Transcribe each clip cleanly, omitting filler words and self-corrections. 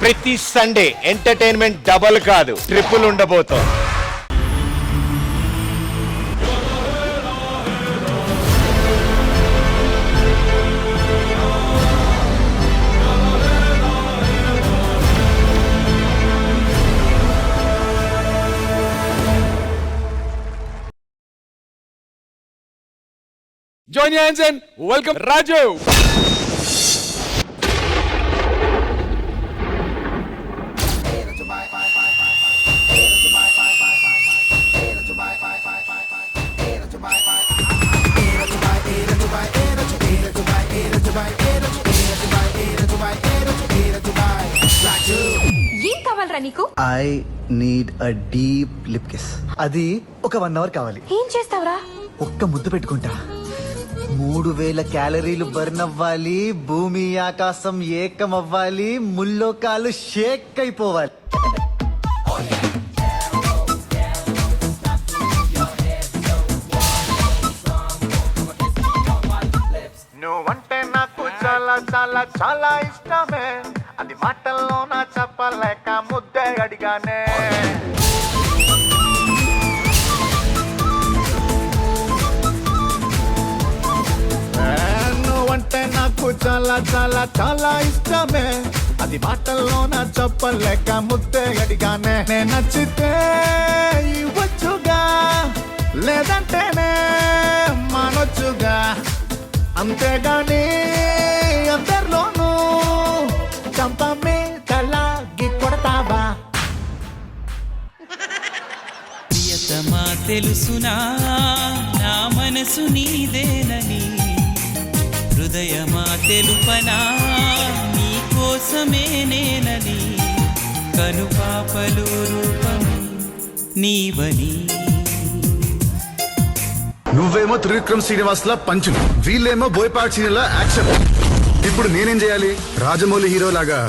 ప్రతి Sunday entertainment double కాదు triple ఉండబోతోంది. Join your hands and welcome Raju. ఏం కావాలరా నీకు? I need a deep lip kiss. అది ఒక 1 hour కావాలి. ఏం చేస్తావురా? ఒక్క ముద్దు పెట్టుకుంటా. 3000 క్యాలరీలు బర్న్ అవ్వాలి, భూమి ఆకాశం ఏకం అవ్వాలి, ముల్లోకాలు షేక్ అయిపోవాలి. నువ్వంటే నాకు చాలా చాలా చాలా ఇష్టమే, అది మాటల్లో నా చెప్పలేక ముద్దే అడిగానే. నువ్వంటే నాకు చాలా చాలా చాలా ఇష్టమే, అది మాటల్లో నా చెప్పలేక ముద్దే అడిగానే. నేను నచ్చితే ఇవ్వచ్చుగా, లేదంటేనే మానొచ్చుగా, అంతేగాని అందరిలోనూ చంపమే తలాగి కొడతావా? ప్రియతమా తెలుసునా నా మనసు నీదేనని, హృదయమా తెలుపనా నీ కోసమే నేనని, కనుపాపలు రూపం నీవని. నువ్వేమో త్రివిక్రమ్ శ్రీనివాస్ లా పంచులు, వీళ్ళేమో బోయపాటి సీనియర్ యాక్షన్. ఇప్పుడు నేనేం చేయాలి? రాజమౌళి హీరో లాగా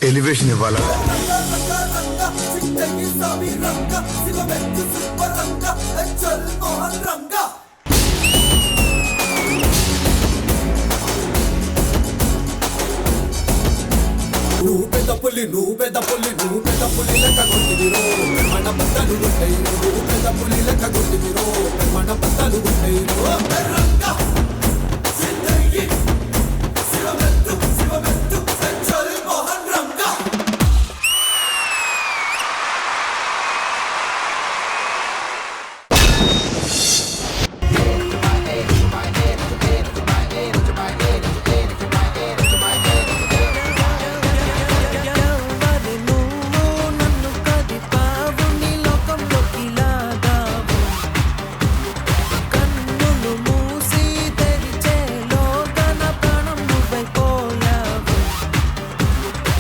ఎలివేషన్ ఇవ్వాలా? నువ్వు పెద్ద పులి లెక్క కొట్టిదిరో, మన బట్టలు కొట్టాయి. నువ్వు పెద్ద పులి లెక్క కొట్టిదిరో, మన బట్టలు కొట్టాయి.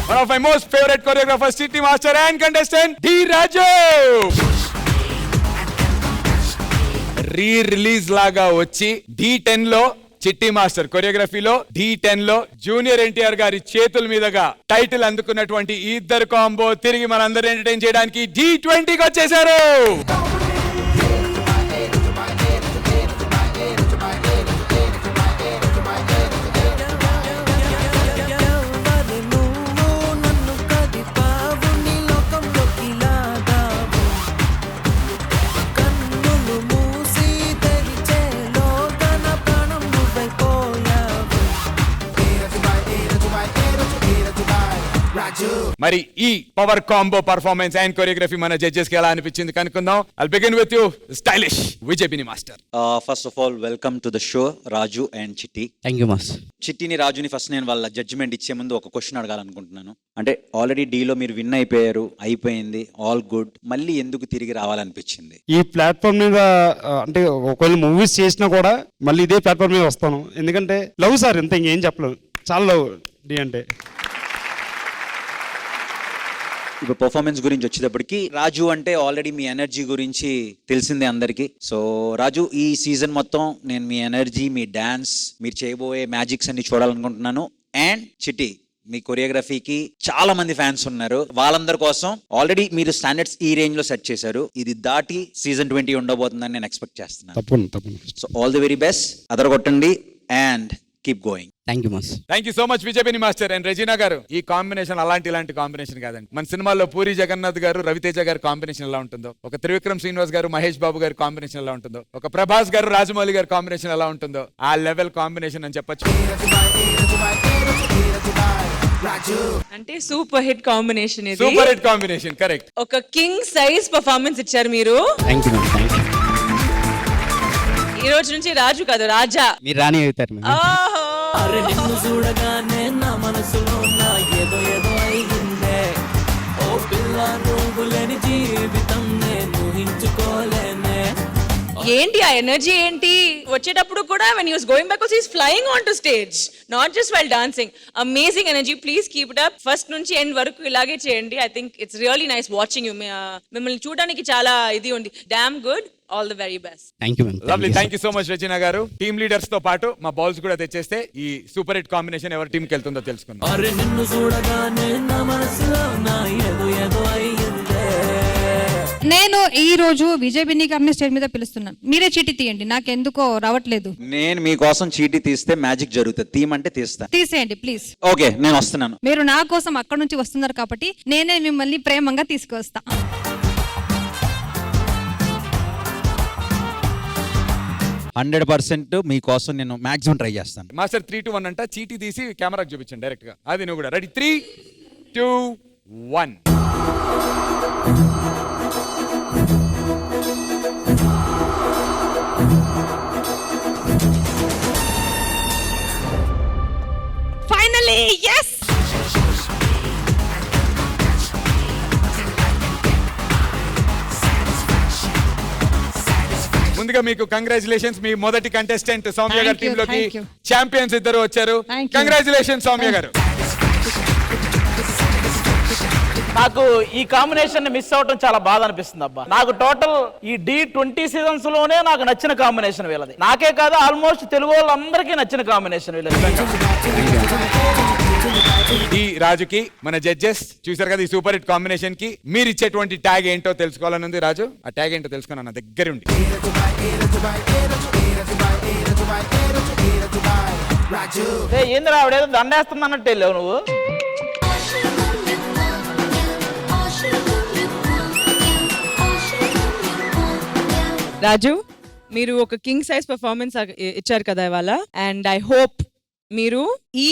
One of my most favorite choreographers, Chitti Master and contestant D Raju. Release లాగా వచ్చి D10 లో చిట్టి మాస్టర్ కొరియోగ్రఫీలో D10 లో జూనియర్ ఎన్టీఆర్ గారి చేతుల మీదుగా టైటిల్ అందుకున్నటువంటి ఈ ఇద్దరు కాంబో తిరిగి మనందరూ ఎంటర్టైన్ చేయడానికి D20కి వచ్చేసారు. మరి ఈ power combo performance and choreography మన జడ్జెస్ కి ఎలా అనిపించింది కనుక్కుందాం. I'll begin with you, stylish Vijay master. First of all welcome to the show Raju and Chitti. Thank you mass. చిట్టిని రాజుని ఫస్ట్ నేను వాళ్ళ జడ్జిమెంట్ ఇచ్చే ముందు ఒక క్వశ్చన్ అడగాలనుకుంటున్నాను. అంటే ఆల్రెడీ డీలో మీరు విన్ అయిపోయారు, అయిపోయింది, ఆల్ గుడ్, మళ్ళీ ఎందుకు తిరిగి రావాలనిపించింది? ఈ ప్లాట్ఫామ్ మీద అంటే ఒకవేళ మూవీస్ చేసినా కూడా మళ్ళీ ఇదే ప్లాట్ఫామ్ మీద వస్తాను. ఎందుకంటే లవ్ సార్, ఇంత ఇంకేం చెప్పలేదు, చాలా లవ్ డి అంటే. ఇప్పుడు పర్ఫార్మెన్స్ గురించి వచ్చేటప్పటికి రాజు అంటే ఆల్రెడీ మీ ఎనర్జీ గురించి తెలిసిందే అందరికీ. సో రాజు, ఈ సీజన్ మొత్తం నేను మీ ఎనర్జీ, మీ డాన్స్, మీరు చేయబోయే మ్యాజిక్స్ అన్ని చూడాలనుకుంటున్నాను. అండ్ చిట్టి, మీ కొరియోగ్రఫీకి చాలా మంది ఫ్యాన్స్ ఉన్నారు. వాళ్ళందరి కోసం ఆల్రెడీ మీరు స్టాండర్డ్స్ ఈ రేంజ్ లో సెట్ చేశారు. ఇది దాటి సీజన్ 20 ఉండబోతుందని నేను ఎక్స్పెక్ట్ చేస్తున్నాను. తప్పకుండా. So all the very best, అదరగొట్టండి. And keep going. Thank you mass. Thank you so much Vijay Binni master and Regina garu. ఈ కాంబినేషన్ ఇలాంటి కాంబినేషన్ కాదండి. మన సినిమాల్లో పూరి జగన్నాథ్ గారు రవితేజ గారు కాంబినేషన్ ఎలా ఉంటుందో, ఒక త్రివిక్రమ్ శ్రీనివాస్ గారు మహేష్ బాబు గారి కాంబినేషన్ ఎలా ఉంటుందో, ఒక ప్రభాస్ గారు రాజమౌళి గారి కాంబినేషన్ ఎలా ఉంటుందో, ఆ లెవెల్ కాంబినేషన్ అని చెప్పొచ్చు. అంటే సూపర్ హిట్ కాంబినేషన్ ఇది. Super hit combination, correct. ఒక కింగ్ సైజ్ పర్ఫార్మెన్స్ ఇచ్చారు మీరు. Thank you ma'am. Thank you. ఈ రోజు నుంచి రాజు కాదు రాజా. మీరు రాని అవుతారు మ్యామ్. ఓహో. అరే నిన్ను చూడగానే నా మనసులో నా ఏదో ఏదో అయిందే, ఓ పిల్ల నువ్వు లేని జీవితం నేను ఊహించుకోలేనే. ఏంటి ఆ ఎనర్జీ ఏంటి? వచ్చేటప్పుడు కూడా when he was going back he is flying onto stage, not just while dancing. Amazing energy, please keep it up. First నుంచి ఎండ్ వరకు ఇలాగే చేయండి. I think it's really nice watching you. మిమ్మల్ని చూడడానికి చాలా ఇది ఉంది. Damn good. All the very best. Thank you ma'am. Lovely, thank you so much Regina garu. Team leaders తో పాటు మా బాల్స్ కూడా తెచ్చేస్తే ఈ సూపర్ హిట్ కాంబినేషన్ ఎవరి టీంకి వెళ్తుందో తెలుసుకుందాం. అరే నిన్ను చూడగానే నా మనసులో నా ఏదో ఏదో అయిందే. నేను ఈ రోజు విజయ్ బిన్ని గారిని స్టేజ్ మీద పిలుస్తున్నాను. మీరే చీటీ తీయండి, నాకెందుకో రావట్లేదు. నేను మీకోసం చీటీ తీస్తే మ్యాజిక్ జరుగుతుంది. తీయమంటే తీస్తా. తీసేయండి ప్లీజ్. ఓకే, నేను వస్తున్నాను. మీరు నా కోసం అక్కడ నుంచి వస్తున్నారు కాబట్టి నేనే మిమ్మల్ని ప్రేమంగా తీసుకొస్తా. 100% మీకోసం నేను మాక్సిమం ట్రై చేస్తాను. మాస్టర్ 3, 2, 1 అంట. చీటీ తీసి కెమెరాకి చూపించండి డైరెక్ట్ గా. అది నువ్వు కూడా రెడీ. 3, 2, 1. Finally yes. ముందుగా మీకు కంగ్రాచులేషన్స్. మీ మొదటి కంటెస్టెంట్ సౌమ్య గారి టీమ్ లోకి thank you. ఛాంపియన్స్ ఇద్దరు వచ్చారు. Thank you. కంగ్రాచులేషన్స్ సౌమ్య గారు. నాకు ఈ కాంబినేషన్ మిస్ అవటం చాలా బాధ అనిపిస్తుంది అబ్బా. నాకు టోటల్ ఈ D20 సీజన్స్ లోనే నాకు నచ్చిన కాంబినేషన్ వీళ్ళది. నాకే కాదు ఆల్మోస్ట్ తెలుగు వాళ్ళందరికీ నచ్చిన కాంబినేషన్ వీళ్ళది. ఈ రాజుకి మన జడ్జెస్ చూసారు కదా, ఈ సూపర్ హిట్ కాంబినేషన్ కి మీరు ఇచ్చేటువంటి ట్యాగ్ ఏంటో తెలుసుకోవాలని ఉంది. రాజు, ఆ ట్యాగ్ ఏంటో తెలుసుకున్నా నా దగ్గర ఉండి. ఏందిరా ఆవిడేదో దండేస్తుంది అన్నట్టు వెళ్ళావు నువ్వు. రాజు, మీరు ఒక కింగ్ సైజ్ పర్ఫార్మెన్స్ ఇచ్చారు కదా ఇవాళ. అండ్ ఐ హోప్ మీరు ఈ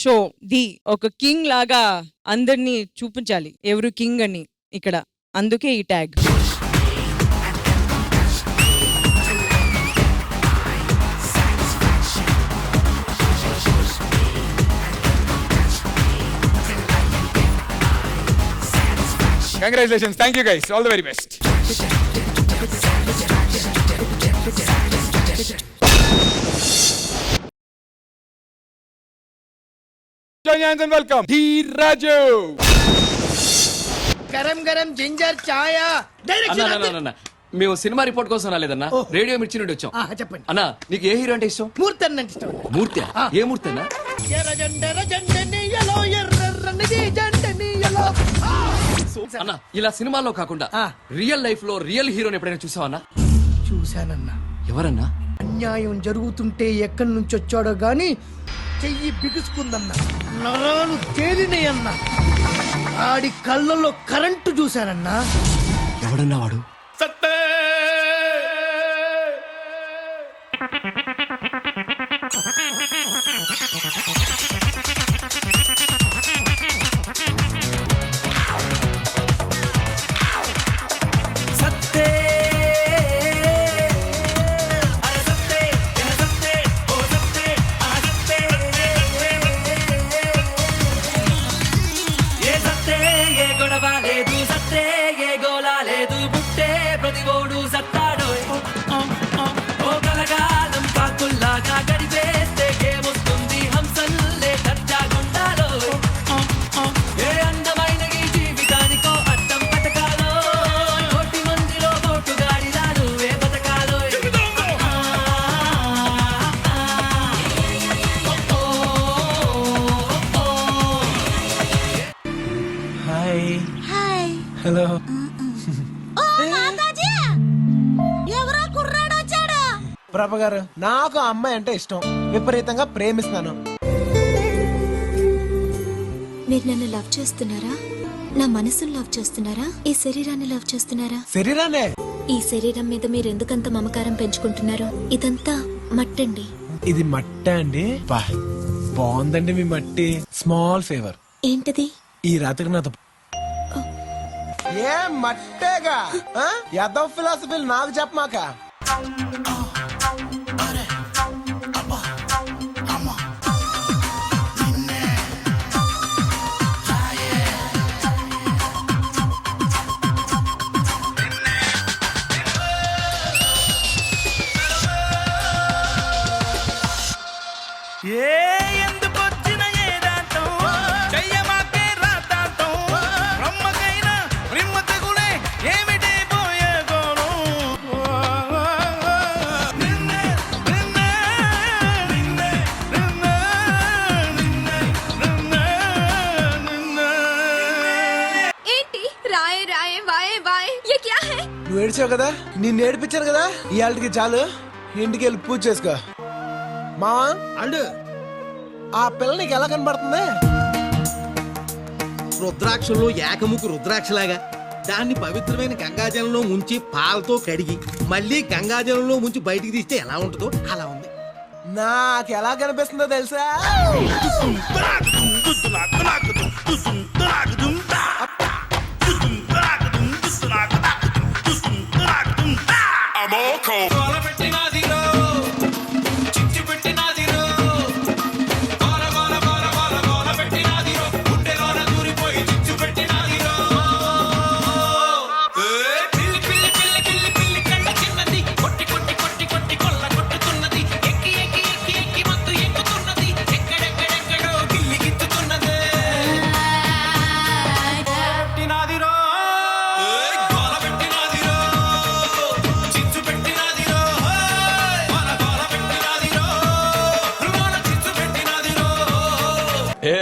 షో ది ఒక కింగ్ లాగా అందరినీ చూపించాలి ఎవరు కింగ్ అని ఇక్కడ. అందుకే ఈ tag. Congratulations. Thank you guys. All the very best. Join hands and welcome D. Raju. గరం గరం జింజర్ ఛాయ. మేము సినిమా రిపోర్ట్ కోసం రాలేదన్నా, రేడియో మిర్చి నుండి వచ్చాం. చెప్పండి అన్నా, నీకు ఏ హీరో అంటే ఇష్టం? మూర్తి అన్న ఇష్టం. మూర్తి? ఏ మూర్తి అన్నా? అన్నా, ఇలా సినిమాల్లో కాకుండా రియల్ లైఫ్ లో రియల్ హీరోని ఎప్పుడైనా చూసావన్నా? చూశానన్నా. ఎవరన్నా? అన్యాయం జరుగుతుంటే ఎక్కడి నుంచి వచ్చాడో గాని చెయ్యి బిగుసుకుందన్నా, నరాలు తేలినయన్నా, ఆడి కళ్ళల్లో కరెంటు చూశానన్నా. ఎవడన్నా వాడు? హలో. ప్రభ గారు, నాకు అమ్మాయి అంటే ఇష్టం. విపరీతంగా ప్రేమిస్తున్నాను. మీరు నన్ను లవ్ చేస్తున్నారా? నా మనసును లవ్ చేస్తున్నారా? ఈ శరీరాన్ని లవ్ చేస్తున్నారా? శరీరానే. ఈ శరీరం మీద మీరు ఎందుకంత మమకారం పెంచుకుంటున్నారు? ఇదంతా మట్టండి. ఇది మట్టే అండి? బాగుందండి మీ మట్టి. Small favour. ఏంటది? ఈ రాత్రికి నాతో ఏ మట్టేగా యాదవ్ ఫిలాసఫీలు నాకు చెప్పమాక. నువ్వు ఏడ్చావు కదా, నిన్ను ఏడిపించాను కదా, ఇవాళకి చాలు. ఇంటికి వెళ్ళి పూజ చేసుకో. మావా అండు ఆ పిల్ల నీకు ఎలా కనబడుతుంది? రుద్రాక్షల్లో ఏకముఖి రుద్రాక్షలాగా. దాన్ని పవిత్రమైన గంగాజలంలో ముంచి పాలతో కడిగి మళ్ళీ గంగాజలంలో ముంచి బయటికి తీస్తే ఎలా ఉంటుందో అలా ఉంది. నాకు ఎలా కనిపిస్తుందో తెలుసా?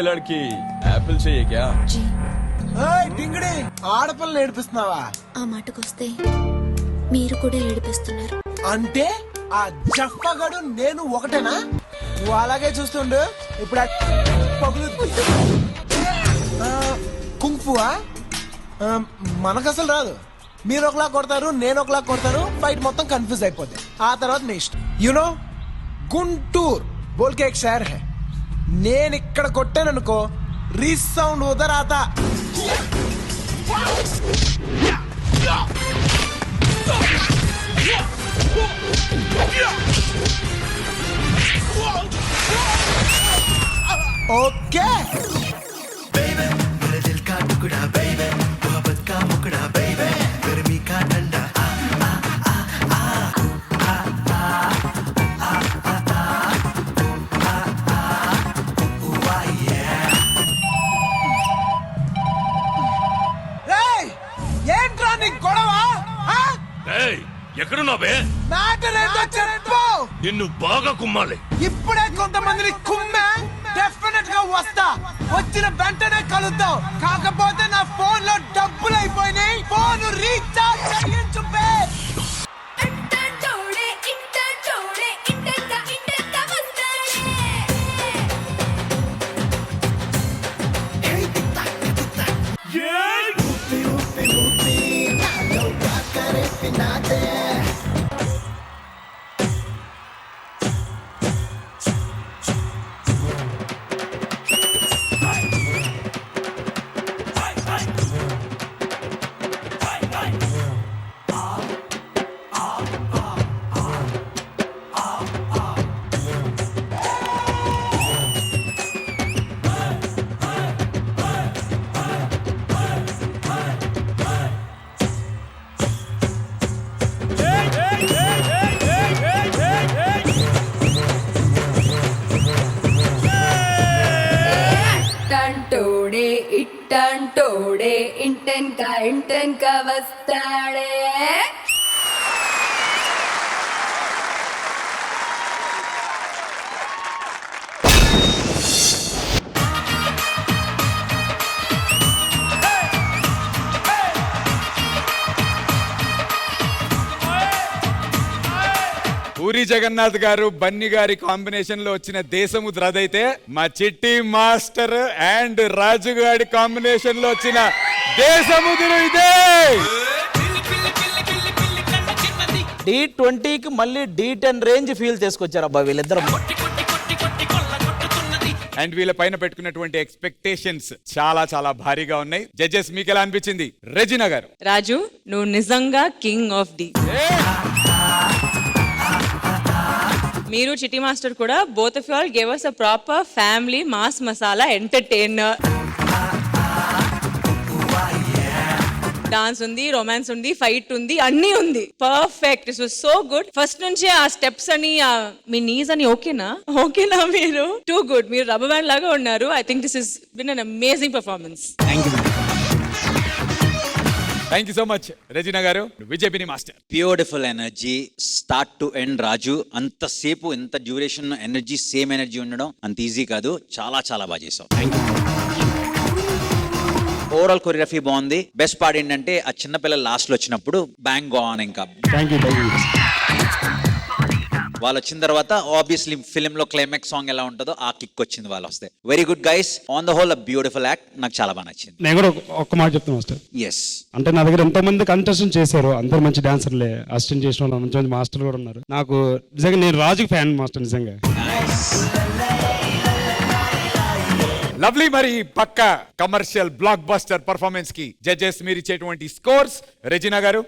లడ్కి యాపిల్ చెయ్యి క్యా? డింగిడి ఆడపిల్లని ఏడిపిస్తున్నావా? ఆ మాటకొస్తే మీరు కూడా ఏడిపిస్తున్నారు. అంటే ఆ జఫ్ఫగడు నేను ఒకటేనా? నువ్వు అలాగే చూస్తుండు. ఇప్పుడు కుంఫువా మనకు అసలు రాదు. మీరు ఒకలా కొడతారు, నేను ఒకలా కొడతారు. ఫైట్ మొత్తం కన్ఫ్యూజ్ అయిపోద్ది. ఆ తర్వాత నెక్స్ట్ యునో గుంటూరు బోల్కే ఎక్ షహర్ హై. నేను ఇక్కడ కొట్టాననుకో రీసౌండ్ ఉదర్ ఆతా. ఓకే ఎక్కడున్నావే? చెప్పు. నిన్ను బాగా కుమ్మాలి. ఇప్పుడే కొంతమందిని కుమ్మా. డెఫినెట్ గా వస్తా. వచ్చిన వెంటనే కలుద్దాం. కాకపోతే నా ఫోన్ లో డబ్బులు అయిపోయినాయి. ఫోన్ రీఛార్జ్ చేయించు బే. ఇట్టంటోడే ఇంటెన్క వస్తాడే. పూరి జగన్నాథ్ గారు బన్నీ గారి కాంబినేషన్ లో వచ్చిన దేశముద్ర అదైతే, మా చిట్టి మాస్టర్ అండ్ రాజు గారి కాంబినేషన్ లో వచ్చిన దేశముద్ర ఇదే. D20కి మళ్ళీ D10 రేంజ్ ఫీల్ చేసుకొచ్చారు అబ్బా వీళ్ళిద్దరు. అండ్ వీళ్ళ పైన పెట్టుకున్నటువంటి ఎక్స్పెక్టేషన్స్ చాలా చాలా భారీగా ఉన్నాయి. జడ్జెస్ మీకు ఎలా అనిపించింది? రెజినా గారు. రాజు, నువ్వు నిజంగా కింగ్ ఆఫ్ డి. మీరు చిట్టి మాస్టర్ కూడా both of you all gave us a proper family mass masala entertainer. Dance ఉంది, రొమాన్స్ ఉంది, ఫైట్ ఉంది, అన్నీ ఉంది. Perfect. It was so good. First నుంచి ఆ స్టెప్స్ అని మీ నీస్ అని ఓకేనా మీరు? Too good. మీరు రబ్బర్ బ్యాండ్ లాగా ఉన్నారు. I think this is been an amazing performance. Thank you so much Regina garu. Vijay master. Beautiful energy start to end. Raju అంతసేపు ఎంత డ్యూరేషన్ ఎనర్జీ, సేమ్ ఎనర్జీ ఉండడం అంత ఈజీ కాదు. చాలా చాలా బాగా చేసావు. ఓవరాల్ కొరియోగ్రఫీ బాగుంది. బెస్ట్ పార్ట్ ఏంటంటే ఆ చిన్నపిల్లలు లాస్ట్ లో వచ్చినప్పుడు బ్యాంగ్ ఆన్. ఇంకా వాళ్ళు వచ్చిన తర్వాత ఆబ్వియస్లీ ఫిల్మ్ లో క్లైమాక్స్ సాంగ్ ఎలా ఉంటుందో ఆ కిక్ వచ్చింది వాళ్ళు వస్తే. Very good guys. On the whole beautiful act. నాకు చాలా బాగా నచ్చింది. నేను కూడా ఒక్క మాట చెప్తాను మాస్టర్. ఎస్, అంటే నా దగ్గర ఎంతో మంది కంటెస్టెంట్ చేశారు, అందరు మంచి డాన్సర్లే, అసిస్టెంట్ చేసిన వాళ్ళు మంచి మంచి మాస్టర్లు కూడా ఉన్నారు. నాకు నిజంగా నేను రాజుకి ఫ్యాన్ మాస్టర్ నిజంగా. లవ్లీ. మరి పక్క కమర్షియల్ బ్లాక్ బస్టర్ పర్ఫార్మెన్స్ కి జడ్జెస్ మీరు ఇచ్చేటువంటి స్కోర్స్. రెజినా గారు.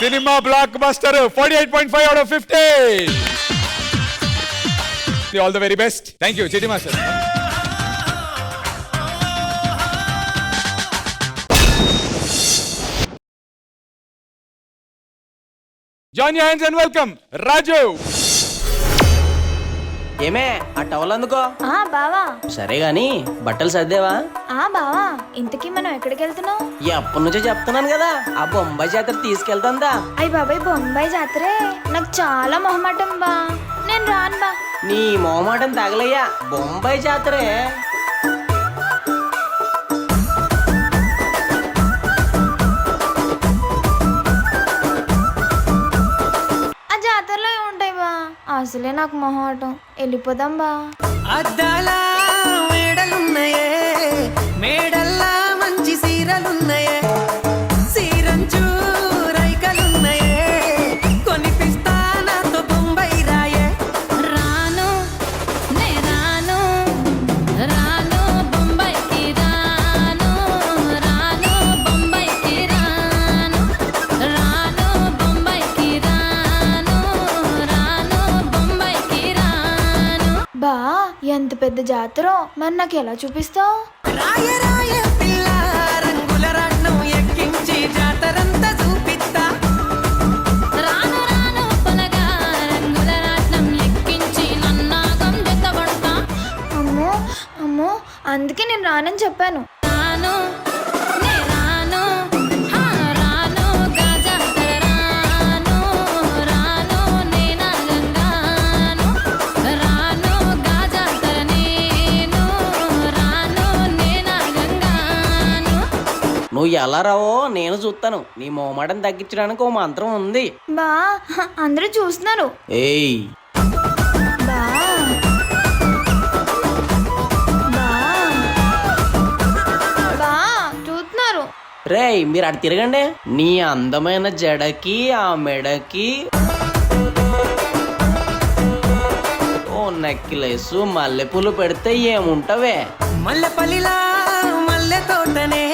Cinema block buster 48.5 out of 50. All the very best. Thank you చిట్టి master. Join your hands and welcome Raju. ఏమే ఆ టవల్ అందుకో. బావా సరే గాని బట్టలు సర్దేవా? బావా ఇంతకీ మనం ఎక్కడికి వెళ్తున్నాం? ఎప్పటి నుంచో చెప్తున్నాను కదా, ఆ బొంబాయి జాతర తీసుకెళ్తాందా. అయ్య బాబాయ్, బొంబాయి జాతరే నాకు చాలా మొహమాటం బా. నేను రాను బా. నీ మొహమాటం తగలయ్యా, బొంబాయి జాతరే. ఆ జాతరలో ఏముంటాయి బా? అసలే నాకు మొహమాటం. వెళ్ళిపోదాం బా. అద్దాల మేడలున్నాయే, మేడల్లా మంచి సీరలున్నాయే, సీరంచు రైకలున్నాయే, కొనిపిస్తా నాతో బొంబాయి రాయే. రాను నే రాను, రాను బొంబాయికి రాను, రాను బొంబాయికి రాను, రాను బొంబాయికి రాను, రాను బొంబాయికి రాను. బా ఎంత పెద్ద జాతర, మరి నాకు ఎలా చూపిస్తావు? రాయ రాయ పిల్ల రంగుల రాట్నం ఎక్కించి జాతరంతా చూపిస్తా. రాను రాను పొలగా రంగుల రాట్నం ఎక్కించి నన్నాగం జతబడతా. అమ్మో అమ్మో, అందుకే నేను రానని చెప్పాను. రాను నే రాను, రాను గాజాతర రాను, రాను నేనా గంగాను, రాను గాజాతర నేను, రాను నేనా గంగాను. నువ్వు ఎలా రావో నేను చూస్తాను. నీ మొహమాటం తగ్గించడానికి ఓ మంత్రం ఉంది. బా అందరూ చూస్తున్నారు. ఏయ్ బా బా బా చూస్తున్నారు. రేయ్ మీరు అటు తిరగండి. నీ అందమైన జడకి ఆ మెడకి ఓ నెక్లెస్ మల్లెపూలు పెడితే ఏముంటవే? మల్లెపల్లిలా మల్లె తోటనే,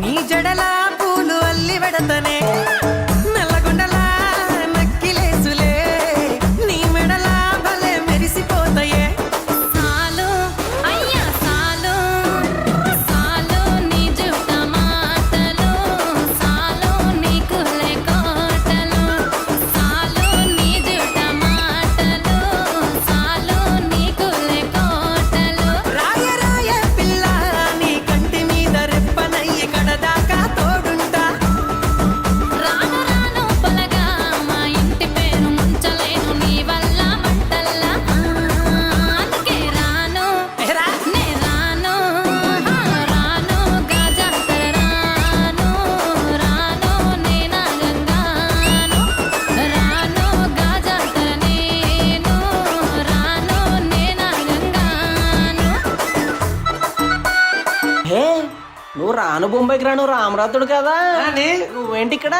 నీ జడలా పూలు అల్లి వెడతనే, నల్లగొండలా నక్కిలేసులే, నీ మెడలా భలే మెరిసిపోతాయే. సాలు అయ్యా సాలు, సాలు నీ జుట్ట మాటలు, సాలు నీకు కోటలు, సాలు నీ జుట్ట మాటలు, సాలు నీకు కోటలు. రాయ రాయ పిల్ల నీ కంటి మీద రెప్ప రాను బొంబాయికి రాను రామరాతుడు కదా నువ్వేంటి ఇక్కడ?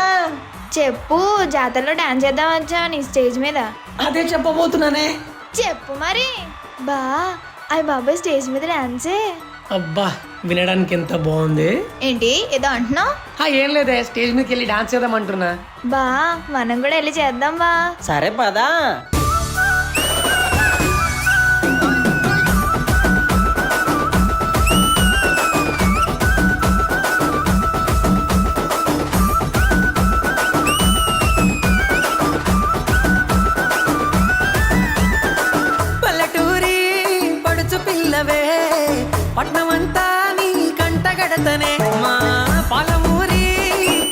చెప్పు, జాతరలో డాన్స్ చేద్దాం వచ్చావని స్టేజ్ మీద. అదే చెప్పబోతున్నానే. చెప్పు మరి. బా అయ్య బాబాయ్ స్టేజ్ మీద డాన్సే. అబ్బా వినడానికి ఎంత బాగుంది. ఏంటి ఏదో అంటున్నావు? ఏం లేదే, స్టేజ్ మీదకి వెళ్ళి డాన్స్ చేద్దాం అంటున్నా. బా మనం కూడా వెళ్ళి చేద్దాం బా. సరే పదా. పల్లెటూరి పడుచు పిల్లవే పట్నమంతా నీ కంటగడతనే మా పాలమూరి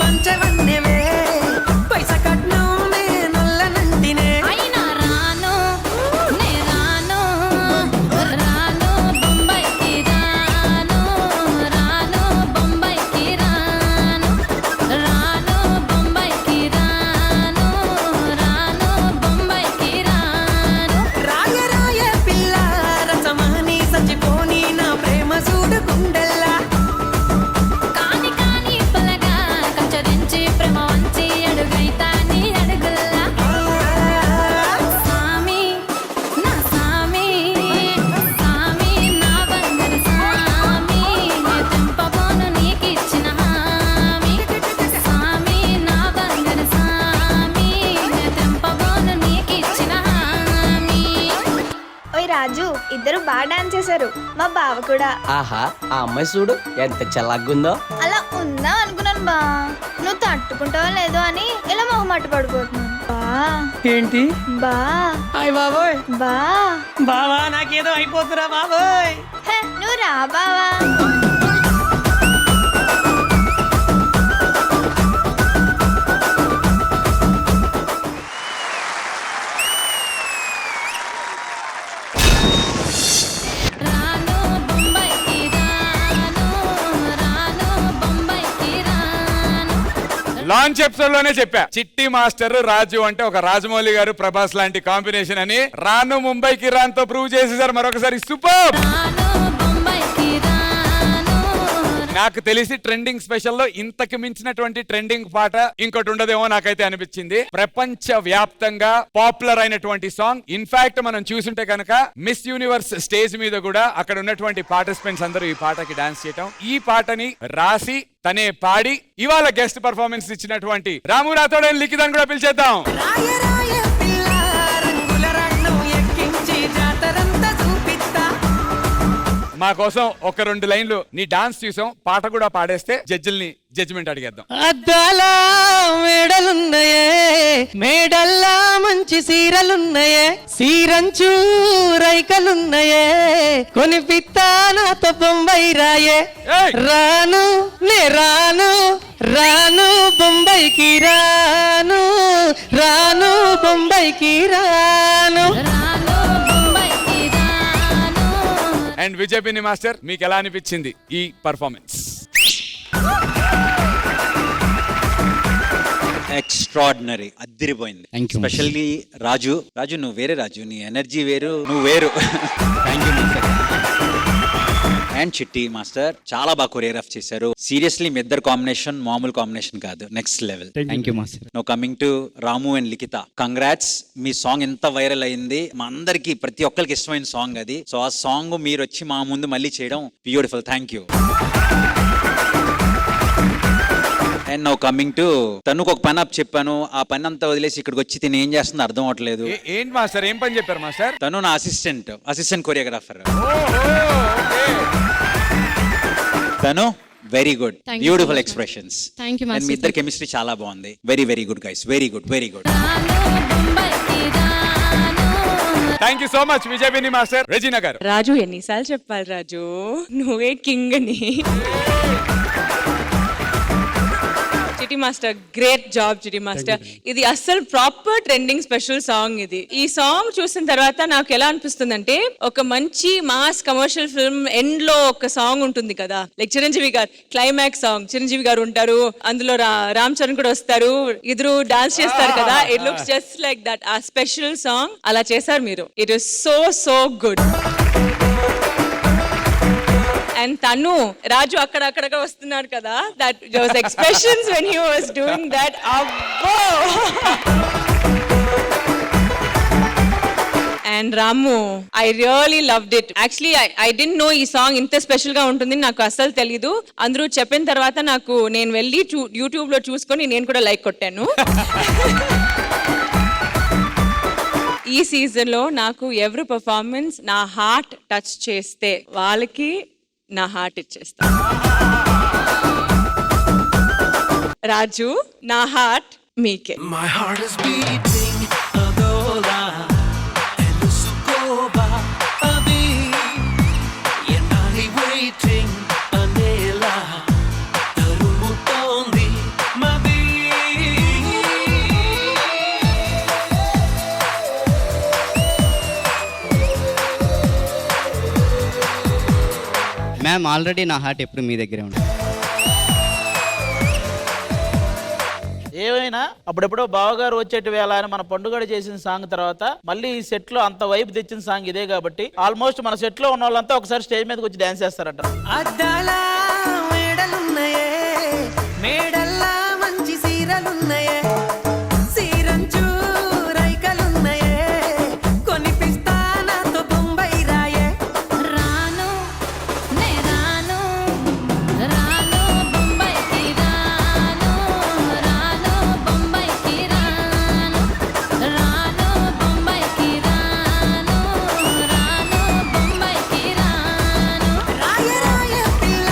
పంచవన్నెవే పైస కట్నం నే నల్లనంటినే అయినా రాను నే రాను రాను బొంబాయికి రాను రాను బొంబాయికి రాను రాను బొంబాయికి రాను రాను బొంబాయికి రాను రాయ రాయ పిల్ల రసమాని సచ్చిపోని నా ప్రేమ చూడు గుండెల్లా కాని కాని పలగా కచ్చరించి ప్రేమ వంచి అడుగైతా నీ అడుగుల్లా సామి నా సామి సామి నా బంగారు సామి నే తెంపబోను నీకిచ్చిన హామీ సామి నా బంగారు సామి నే తెంపబోను నీకిచ్చిన హామీ. ఓయ్ రాజు, ఇద్దరు బాగా డాన్స్ చేశారు. మా బావ కూడా. ఆహా ఆ అమ్మాయి చూడు ఎంత చల్లగుందో. అలా ఉందా అనుకున్నాను బా. నువ్వు తట్టుకుంటావో లేదో అని ఇలా మొహమాట పడిపోతున్నాను బా. ఏంటి బా హాయ్ బాబోయ్ బా. బావా నాకేదో అయిపోతురా బాబోయ్. హే, నువ్వు రా బావా. రాను బొంబాయికి రాను రాను బొంబాయికి రాను లాంచ్ ఎపిసోడ్ లోనే చెప్పా, చిట్టి మాస్టర్ రాజు అంటే ఒక రాజమౌళి గారు ప్రభాస్ లాంటి కాంబినేషన్ అని. రాను ముంబైకి రాన్ తో ప్రూవ్ చేసేసారు మరొకసారి. సూపర్. రాను బొంబాయికి రాను నాకు తెలిసి ట్రెండింగ్ స్పెషల్ లో ఇంతకు మించినటువంటి ట్రెండింగ్ పాట ఇంకోటి ఉండదేమో నాకైతే అనిపించింది. ప్రపంచ వ్యాప్తంగా పాపులర్ అయినటువంటి సాంగ్. ఇన్ఫాక్ట్ మనం చూసుంటే కనుక మిస్ యూనివర్స్ స్టేజ్ మీద కూడా అక్కడ ఉన్నటువంటి పార్టిసిపెంట్స్ అందరూ ఈ పాటకి డాన్స్ చేయటం, ఈ పాటని రాసి తనే పాడి ఇవాళ గెస్ట్ పర్ఫార్మెన్స్ ఇచ్చినటువంటి రాము రాథోడ్ అండ్ లిఖితాన్ని కూడా పిలిచేద్దాం. రాయ రాయ పిల్ల రంగుల రన్నం ఎక్కించి జాతరంతా చూపిస్తా. మా కోసం ఒక 2 లైన్లు నీ డాన్స్ చూసాం, పాట కూడా పాడేస్తే జడ్జిల్ని జడ్జిమెంట్ అడిగేద్దాం. అద్దాల మేడలున్నాయే మేడల్లా మంచి సీరలున్నాయే సీరంచు రైకలున్నాయే కొనిపిత్తా నాతో బొంబాయి రాయే. ఏయ్! రాను నే రాను రాను బొంబాయికి రాను రాను బొంబాయికి రాను రాను బొంబాయికి రాను. అండ్ విజయ్ పిన్ని మాస్టర్, మీకు ఎలా అనిపించింది ఈ పర్ఫార్మెన్స్? ఎక్స్ట్రాడినరీ, అదిరిపోయింది. స్పెషల్లీ రాజు నువ్వు వేరే, రాజు నీ ఎనర్జీ వేరు, నువ్వు వేరు. అండ్ చిట్టి మాస్టర్ చాలా బాగా కొరియోగ్రాఫ్ చేశారు. సీరియస్లీ మీ ఇద్దరు కాంబినేషన్ మామూలు కాంబినేషన్ కాదు, next level. No coming to Ramu and Likhita, congrats. మీ సాంగ్ ఎంత వైరల్ అయింది, మా అందరికి ప్రతి ఒక్కరికి ఇష్టమైన సాంగ్ అది. సో ఆ సాంగ్ మీరు వచ్చి మా ముందు మళ్ళీ చేయడం beautiful. Thank you. And no coming to తనుకు ఒక పని అప్ చెప్పాను, ఆ పని అంతా వదిలేసి ఇక్కడికి వచ్చి తిని ఏం చేస్తుందో అర్థం అవట్లేదు. ఏంటి మాస్టర్, ఏం పని చెప్పారు మాస్టర్? తను నా అసిస్టెంట్ కొరియోగ్రాఫర్. తను very good, beautiful expressions. And మీ ఇద్దరు కెమిస్ట్రీ చాలా బాగుంది. Very very good guys, very good very good. Thank you so much Vijay Binni master. Regina గారు. రాజు ఎన్నిసార్లు చెప్పాలి రాజు, నువ్వే కింగ్ అని. Chitti master, great job Chitti master. ఇది అస్సలు ప్రాపర్ ట్రెండింగ్ స్పెషల్ సాంగ్. ఇది ఈ సాంగ్ చూసిన తర్వాత నాకు ఎలా అనిపిస్తుంది అంటే, ఒక మంచి మాస్ కమర్షియల్ ఫిల్మ్ ఎండ్ లో ఒక సాంగ్ ఉంటుంది కదా, లైక్ చిరంజీవి గారు క్లైమాక్స్ సాంగ్, చిరంజీవి గారు ఉంటారు అందులో, రామ్ చరణ్ కూడా వస్తారు, ఇద్దరు డాన్స్ చేస్తారు కదా, it looks just like that. ఆ స్పెషల్ సాంగ్ అలా చేశారు మీరు. It is so so good. And తను రాజు అక్కడక్కడ వస్తున్నాడు కదా, that was expressions when he was doing that. అబ్బో. And Ramu, I really loved it. Actually I didn't know ఈ సాంగ్ ఇంత స్పెషల్ గా ఉంటుంది, నాకు అస్సలు తెలీదు. అందరూ చెప్పిన తర్వాత నేను వెళ్ళి యూట్యూబ్ లో చూసుకొని నేను కూడా లైక్ కొట్టాను. ఈ సీజన్ లో నాకు ఎవరి పర్ఫార్మెన్స్ నా హార్ట్ టచ్ చేస్తే వాళ్ళకి నా హార్ట్ ఇచ్చేస్తా. రాజు, నా హార్ట్ మీకే. My heart is beating adola elusukoba abi yenali waiting anela tarumutondi mabi. Ma'am already నా హార్ట్ ఎప్పుడు మీ దగ్గరే ఉంటుంది. ఏమైనా అప్పుడెప్పుడో బావగారు వచ్చేటి వేళ అని మన పండుగ చేసిన సాంగ్ తర్వాత మళ్ళీ ఈ సెట్ లో అంత వైపు తెచ్చిన సాంగ్ ఇదే కాబట్టి ఆల్మోస్ట్ మన సెట్ లో ఉన్న వాళ్ళంతా ఒకసారి స్టేజ్ మీదకి వచ్చి డాన్స్ చేస్తారంట. అద్దాల మేడలున్నాయే, మేడల్లా మంచి సీరలున్నాయే, సీరంచు రైకలున్నాయే, కొనిపిస్తా నాతో బొంబాయి రాయే. రాను నే రాను, రాను బొంబాయికి రాను, రాను బొంబాయికి రాను, రాను బొంబాయికి రాను, రాను బొంబాయికి రాను. రాయ రాయ పిల్ల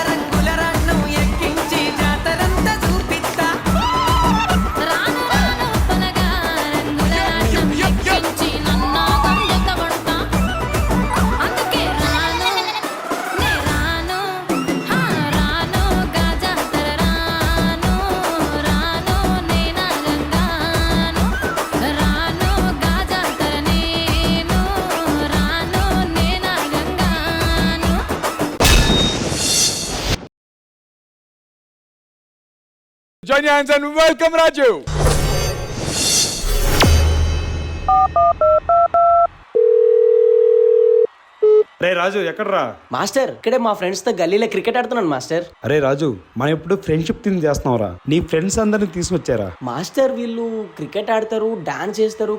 రంగుల రాట్నం ఎక్కించి జాతరంతా చూపిస్తా. రాను రాను పనగా రంగుల రాట్నం ఎక్కించి నన్నాగం జతపడతా. అందుకే రాను నే రాను, హా రాను గాజాతర రాను, రాను నే నాగంగాను, రాను గాజాతర నేను, రాను నే నాగంగాను. Join your hands and welcome Raju. రే రాజు ఎక్కడ్రా? మాస్టర్, ఇక్కడే మా ఫ్రెండ్స్ తో గల్లీలో క్రికెట్ ఆడుతున్నాను మాస్టర్. అరే రాజు, మనం ఎప్పుడు ఫ్రెండ్షిప్ థింగ్ చేస్తున్నావురా. నీ ఫ్రెండ్స్ అందరిని తీసుకొచ్చారా? మాస్టర్, వీళ్ళు క్రికెట్ ఆడతారు, డాన్స్ చేస్తారు,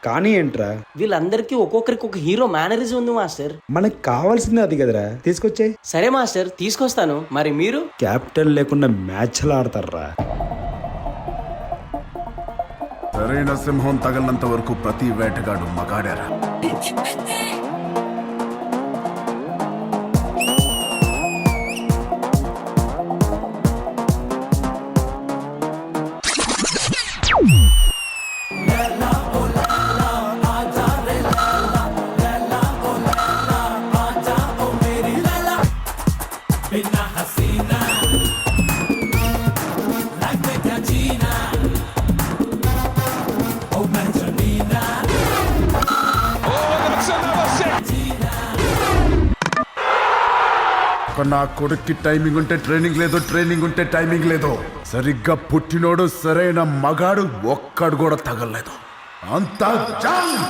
కానీ ఏంట్రా? వీళ్ళందరికీ ఒక్కొక్కరికి ఒక హీరో మేనరిజం ఉంది మాస్టర్. మనకి కావాల్సింది అది కదరా, తీసుకొచ్చే. సరే మాస్టర్, తీసుకొస్తాను. మరి మీరు? క్యాపిటల్ లేకుండా మ్యాచ్లు ఆడతారా? సరైన సింహం తగలనంత వరకు ప్రతి వేటగాడు మగాడారా. నా కొడుక్కి టైమింగ్ ఉంటే ట్రైనింగ్ లేదు, ట్రైనింగ్ ఉంటే టైమింగ్ లేదు. సరిగ్గా పుట్టినోడు సరైన మగాడు ఒక్కడు కూడా తగలలేదు. అంతా జంక్.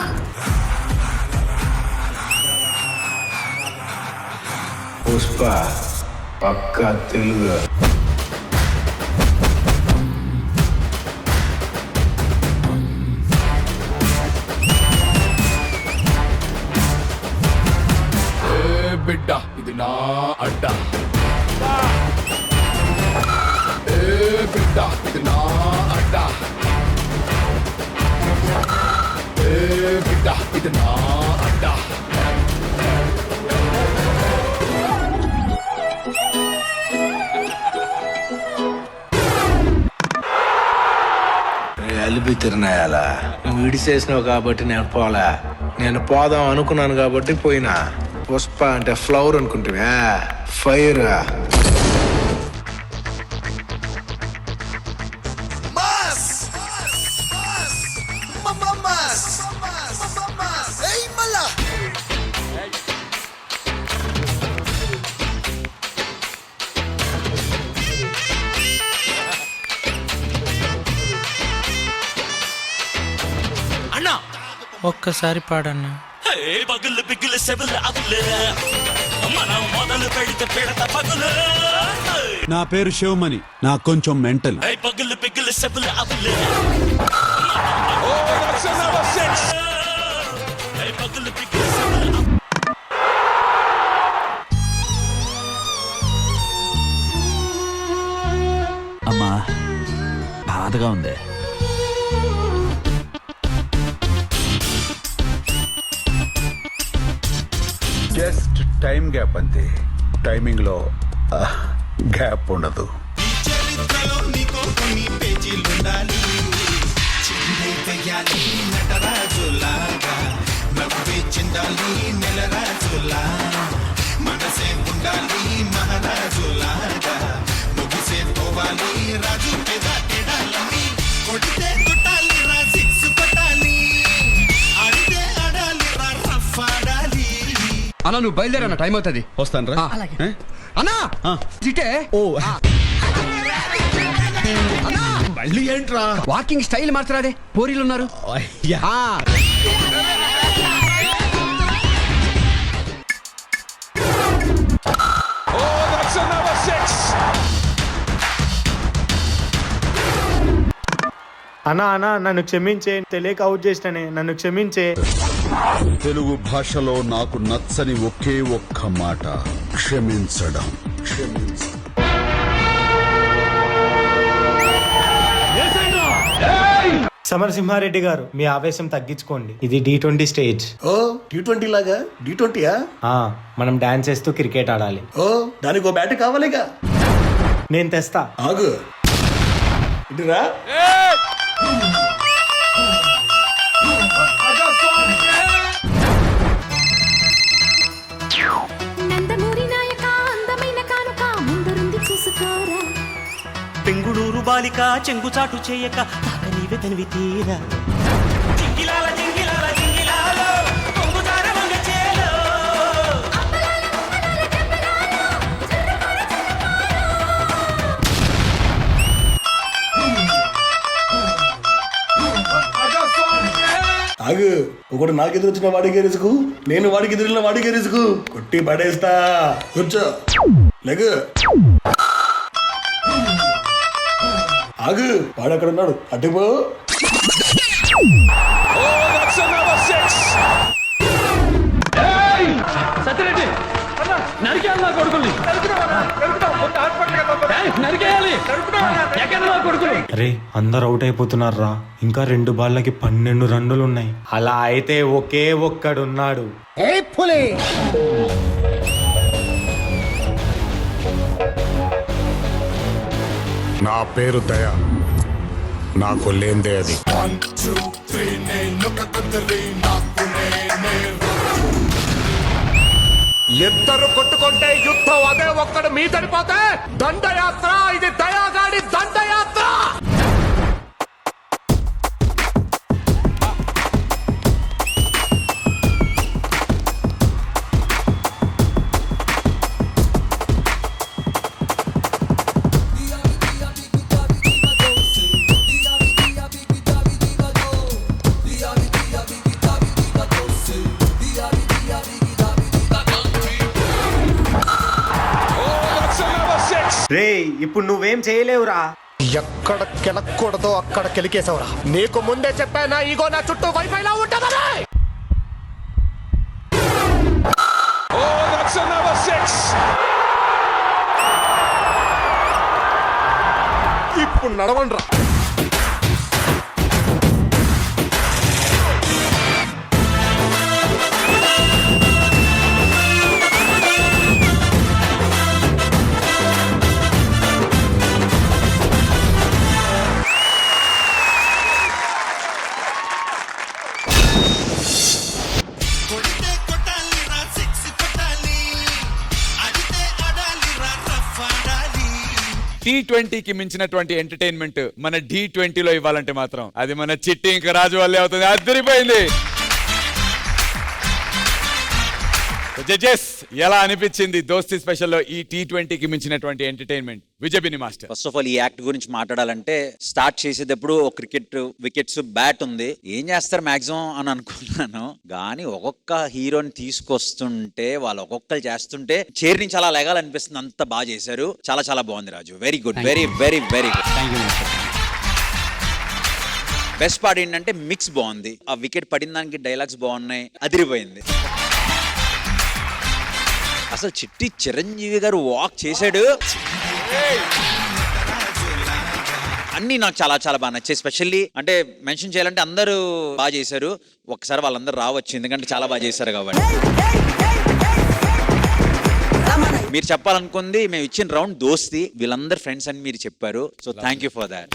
పుష్ప పక్కా తెలుగు. బిడ్డ ఇది నా అడ్డ, ఏ బిడ్డ ఇది నా అడ్డ, ఏ బిడ్డ ఇది నా అడ్డ. అలిపి తిరునాయాలా, నువ్వు విడిసేసినావు కాబట్టి నేను పోలే. నేను పోదాం అనుకున్నాను కాబట్టి పోయినా. పుష్ప అంటే ఫ్లవర్ అనుకుంటున్నా, ఫైర్. ఒక్కసారి పాడన్నా. బగులు బిగులు సెబులు అగులు మనం మొదలు పెడితే పెడత పగులు నా పేరు శివమణి నాకు కొంచెం మెంటల్ పగులు పిగులు సెబులు అవులు పగులు పిగులు సెబులు అమ్మా బాధగా ఉంది. జస్ట్ టైం గ్యాప్ అంతే. టైమింగ్ లో గ్యాప్ ఉండదు. అన్నా నువ్వు బయలుదేరన్న టైం అవుతుంది. వస్తాను రా. అన్నా ఇటే. ఓ అన్నా మళ్ళీ ఏంట్రా? వాకింగ్ స్టైల్ మార్చరాదే, పోరీలు ఉన్నారు. అన్నా అన్నా నన్ను క్షమించే, తెలియక అవుట్ చేసినానే, నన్ను క్షమించే. తెలుగు భాషలో నాకు నచ్చని ఒకే ఒక్క మాట క్షమించడం. సమరసింహారెడ్డి గారు, మీ ఆవేశం తగ్గించుకోండి. ఇది D20 స్టేజ్. ఓ T20 లాగా? D20యా? మనం డాన్స్ చేస్తూ క్రికెట్ ఆడాలి. ఓ దానికి ఓ బ్యాట్ కావాలిగా. నేను తెస్తా. ఆగు ఇటురా. పెంగుళూరు బాలిక చెంగుచాటు చేయక తాక నీవే తనివి తీరా ఆగు, ఒకటి నాకు ఎదురొచ్చిన వాడికి రిసుకు, నేను వాడికి ఎదురున్న వాడికి రిసుకు. కొట్టి పడేస్తా. కూర్చో, లెగు. ఆగు, వాడు అక్కడ ఉన్నాడు, అటుపో. సత్యరెడ్డి నరికేయాలి నా కొడుకుల్ని. నరికేయాలి. ఎక్కడ నా కొడుకులు? అరే అందరు అవుట్ అయిపోతున్నారా? ఇంకా 2 బాళ్ళకి 12 రన్నులు ఉన్నాయి. అలా అయితే ఒకే ఒక్కడున్నాడు. నా పేరు దయ, నాకు లేందే అది. ఇద్దరు కొట్టుకుంటే యుద్ధం అదే ఒక్కడు మీ చనిపోతే దండయాత్ర. ఇది దయాగాడి దండయాత్ర. రే ఇప్పుడు నువ్వేం చేయలేవురా. ఎక్కడ కెలకూడదో అక్కడ కెలికేసావురా. నీకు ముందే చెప్పానా, ఇగో నా చుట్టూ వైఫైలా ఉంటుందని. ఇప్పుడు నడవండ్రా. T20కి మించినటువంటి ఎంటర్టైన్మెంట్ మన D20లో ఇవ్వాలంటే మాత్రం అది మన చిట్టి ఇంకా రాజు వల్లే అవుతుంది. అదిరిపోయింది. జడ్జెస్ ఎలా అనిపించింది దోస్తి స్పెషల్ లో ఈ T20కి మించినటువంటి entertainment? Vijay Binni master. First of all ఈ యాక్ట్ గురించి మాట్లాడాలంటే స్టార్ట్ చేసేటప్పుడు ఒక క్రికెట్ వికెట్స్ బ్యాట్ ఉంది, ఏం చేస్తారు మాక్సిమం అని అనుకున్నాను. కానీ ఒక్కొక్క హీరోని తీసుకొస్తుంటే వాళ్ళు ఒక్కొక్కరు చేస్తుంటే చైర్ నుంచి అలా లెగాలనిపిస్తుంది, అంత బాగా చేశారు. చాలా చాలా బాగుంది Raju, very good, very very very good. Best part ఏంటంటే మిక్స్ బాగుంది, ఆ వికెట్ పడిన దానికి డైలాగ్స్ బాగున్నాయి, అదిరిపోయింది. అసలు చిట్టి చిరంజీవి గారు వాక్ చేశాడు, అన్నీ నాకు చాలా చాలా బాగా నచ్చాయి. స్పెషల్లీ అంటే మెన్షన్ చేయాలంటే అందరూ బాగా చేశారు. ఒకసారి వాళ్ళందరూ రావచ్చు, ఎందుకంటే చాలా బాగా చేశారు కాబట్టి. మీరు చెప్పాలనుకుంది మేము ఇచ్చిన రౌండ్ దోస్తి, వీళ్ళందరూ ఫ్రెండ్స్ అని మీరు చెప్పారు. So thank you for that.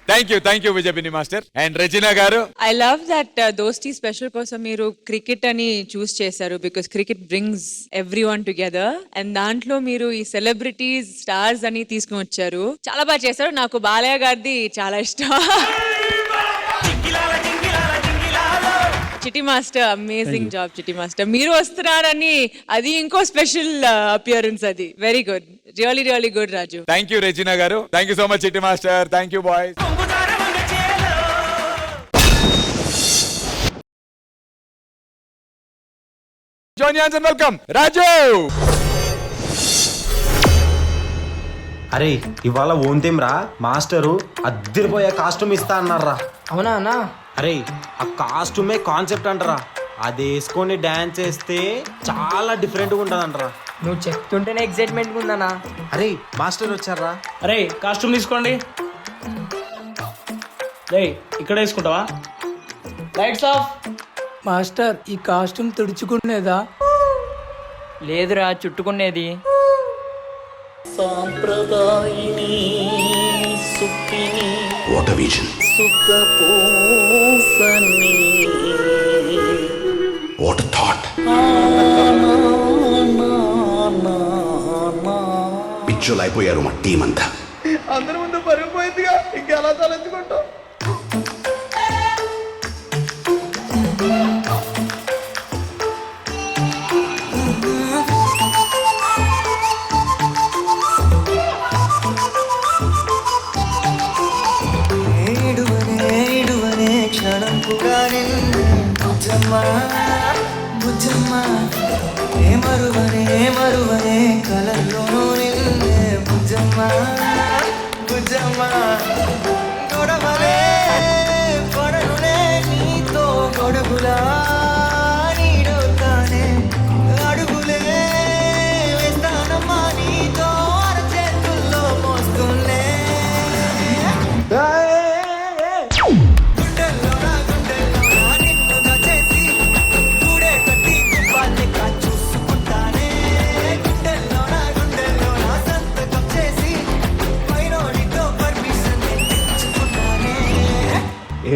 Thank you Vijay Binni master. And Regina garu, I love that Dosti special కోసం మీరు క్రికెట్ అని చూస్ చేశారు, because cricket brings everyone together. And దాంట్లో మీరు ఈ సెలబ్రిటీస్ స్టార్స్ అని తీసుకుని వచ్చారు, చాలా బాగా చేశారు. నాకు బాలయ్య గారిది చాలా ఇష్టం. Chitti master amazing job. Chitti master మీరు వస్తున్నారని అది ఇంకో స్పెషల్ అపియరెన్స్, అది very good, really really good Raju. Thank you Regina garu, thank you so much Chitti master, thank you boys. Join hands and welcome Raju. అరే ఇవాళ ఓంతేం రా, మాస్టరు అద్దరిపోయే కాస్ట్యూమ్ ఇస్తా అన్నారా. అవునా అన్నా? అరే ఆ కాస్ట్యూమే కాన్సెప్ట్ అంటారా, అది వేసుకొని డాన్స్ చేస్తే చాలా డిఫరెంట్గా ఉంటుంది అంటారా. నువ్వు చెప్తుంటేనే ఎక్సైట్మెంట్ ఉందన్నా. అరే మాస్టర్ వచ్చారా. అరే కాస్ట్యూమ్ తీసుకోండి. రే ఇక్కడ వేసుకుంటావా? Lights off. మాస్టర్ ఈ కాస్ట్యూమ్ తుడుచుకునేదా? లేదురా, చుట్టుకునేది. సాంప్రదాయిని సుఖిని వాట్ ఎ విజన్, సుఖపోసని వాట్ ఎ థాట్. పిచ్చోలు అయిపోయారు మా టీం అంతా. అందరి ముందు పరుగు పోయిందిగా, ఇంకెలా తలెత్తుకుంటాం. క్షణం కూడా బుజ్జమ్మా బుజ్జమ్మా, ఏ మరువనే కలల్లోనూ నిన్నే బుజ్జమ్మా బుజ్జమ్మా. గొడవలే పడనులే నీతో గొడుగులా నీడవుతానే, అడుగులే వేస్తానమ్మా నీతో అరచేతుల్లో మోస్తున్నే.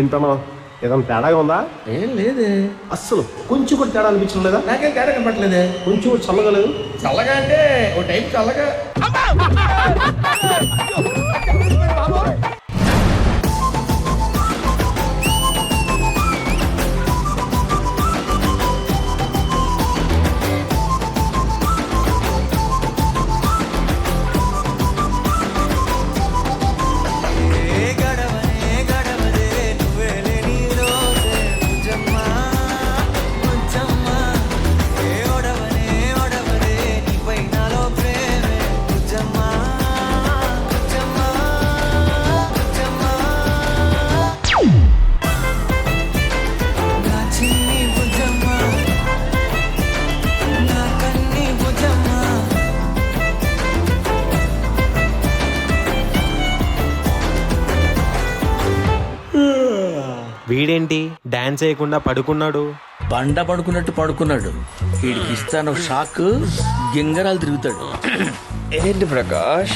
ఏంటన్నా ఏదైనా తేడాగా ఉందా? ఏం లేదే, అస్సలు కొంచెం కూడా తేడా అనిపించడం లేదా? నాకేం తేడా కనపట్లేదే. కొంచెం కూడా చల్లగా లేదు. చల్లగా అంటే ఓ టైం చల్లగా. వీడేంటి డాన్స్ చేయకుండా పడుకున్నాడు? బండ పడుకున్నట్టు పడుకున్నాడు. వీడికి ఇస్తాను షాక్, గింగరాలు తిరుగుతాడు. ఏంటి ప్రకాష్,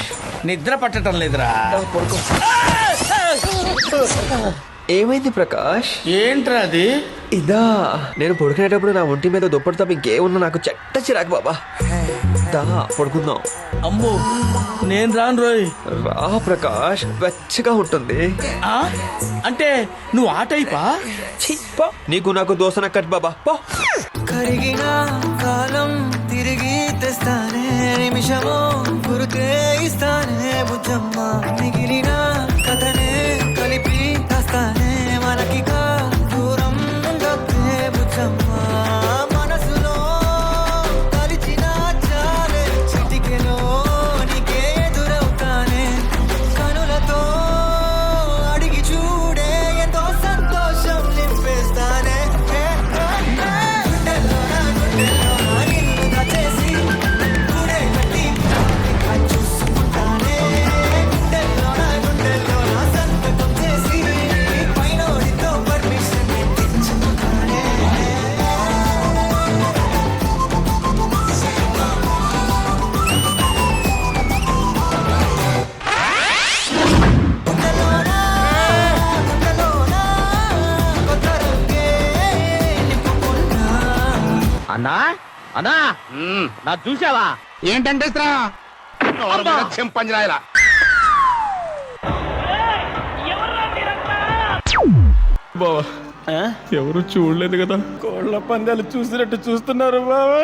నిద్ర పట్టడం లేదురా. పడుకో. ఏమైంది ప్రకాష్? ఏంట్రా అది? ఇదా నేను పడుకునేటప్పుడు నా ఒంటి మీద దుప్పటి తప్ప ఇంకేమున్నా నాకు చెట్ట చిరాకు బాబా. దా పడుకుందాం. అమ్మో నేను రాను రోయ్. రా ప్రకాష్, వెచ్చగా ఉంటుంది. అంటే నువ్వు ఆ టైపా? నీకు నాకు దోసన కట్ బాబా పో. కరిగిన కాలం తిరిగి తెస్తానే, నిమిషము గురుతే ఇస్తానే బుజ్జమ్మ. మిగిలిన కథనే కలిపి తెస్తానే, మనకి దూరం ఉండొద్దే బుజ్జమ్మ. మనసులో తలిచిన చాలే, చిటికెలో నీకే ఎదురవుతానే. కనులతో అడిగి చూడే, ఎంతో సంతోషం నింపేస్తానే. అన్నా అన్నా నా చూసావా? ఏంటంటే చింపంజరాయలా ఎవరు చూడలేదు కదా. కోళ్ళ పందాలు చూసినట్టు చూస్తున్నారు బావా.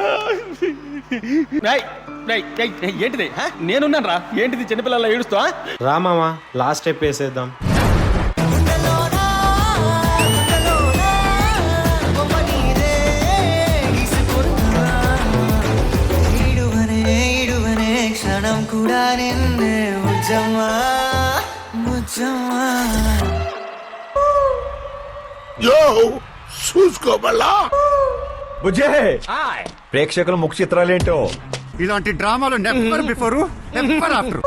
ఏంటిది? నేనున్నాను రా. ఏంటిది చిన్నపిల్లల ఏడుస్తా? రామావా లాస్ట్ స్టెప్ వేసేద్దాం. క్షణం కూడా నిన్నే ముజ్జమ్మా ముజ్జమ్మా. చూసుకోబల్లా బుజ్జే, ప్రేక్షకుల ముఖ చిత్రాలేంటో ఇలాంటి డ్రామాలు నెవర్ బిఫోర్ నెవర్ ఆఫ్టర్.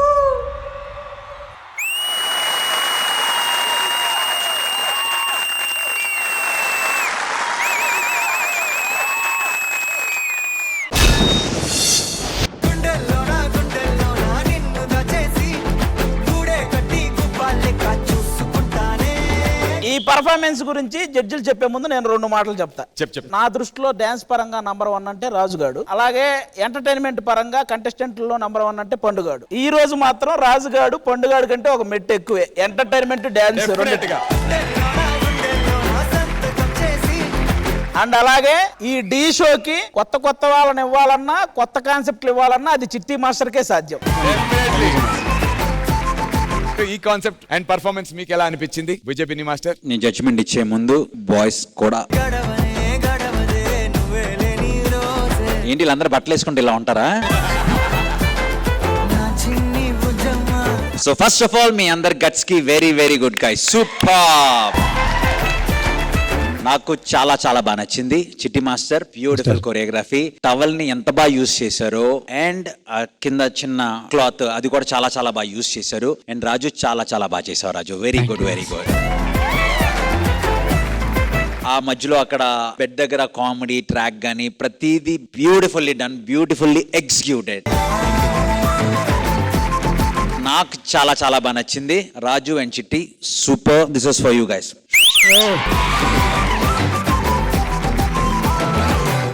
ఈ పర్ఫార్మెన్స్ గురించి జడ్జిలు చెప్పే ముందు నేను 2 మాటలు చెప్తా. చెప్పు. నా దృష్టిలో డాన్స్ పరంగా నంబర్ 1 అంటే రాజుగాడు, అలాగే ఎంటర్టైన్మెంట్ పరంగా కంటెస్టెంట్లో నంబర్ 1 అంటే పండుగాడు. ఈ రోజు మాత్రం రాజుగాడు పండుగాడు కంటే ఒక మెట్టు ఎక్కువే. ఎంటర్టైన్మెంట్ డాన్స్ అండ్ అలాగే ఈ డి షోకి కొత్త వాళ్ళని ఇవ్వాలన్నా, కొత్త కాన్సెప్ట్లు ఇవ్వాలన్నా అది చిట్టి మాస్టర్కే సాధ్యం. ఈ కాన్సెప్ట్ అండ్ పర్ఫార్మెన్స్ మీకు ఎలా అనిపించింది విజయ్ బిన్ని మాస్టర్? నేను జడ్జిమెంట్ ఇచ్చే ముందు బాయ్స్ కూడా ఏంటి వీళ్ళందరూ బట్టలు వేసుకుంటే ఇలా ఉంటారా? సో ఫస్ట్ ఆఫ్ ఆల్ మీ అందరి గట్స్ కి very very good guys, super. నాకు చాలా చాలా బాగా నచ్చింది. చిట్టి మాస్టర్ బ్యూటిఫుల్ కొరియోగ్రఫీ, టవల్ ని ఎంత బాగా యూజ్ చేశారో, అండ్ కింద చిన్న క్లాత్ అది కూడా చాలా చాలా బాగా యూజ్ చేశారు. అండ్ రాజు చాలా చాలా బాగా చేశారు. రాజు వెరీ గుడ్ వెరీ గుడ్. ఆ మధ్యలో అక్కడ బెడ్ దగ్గర కామెడీ ట్రాక్ గానీ ప్రతిదీ బ్యూటిఫుల్లీ డన్, బ్యూటిఫుల్లీ ఎగ్జిక్యూటెడ్. నాకు చాలా చాలా బాగా నచ్చింది. Raju and Chitti super. This is for you guys.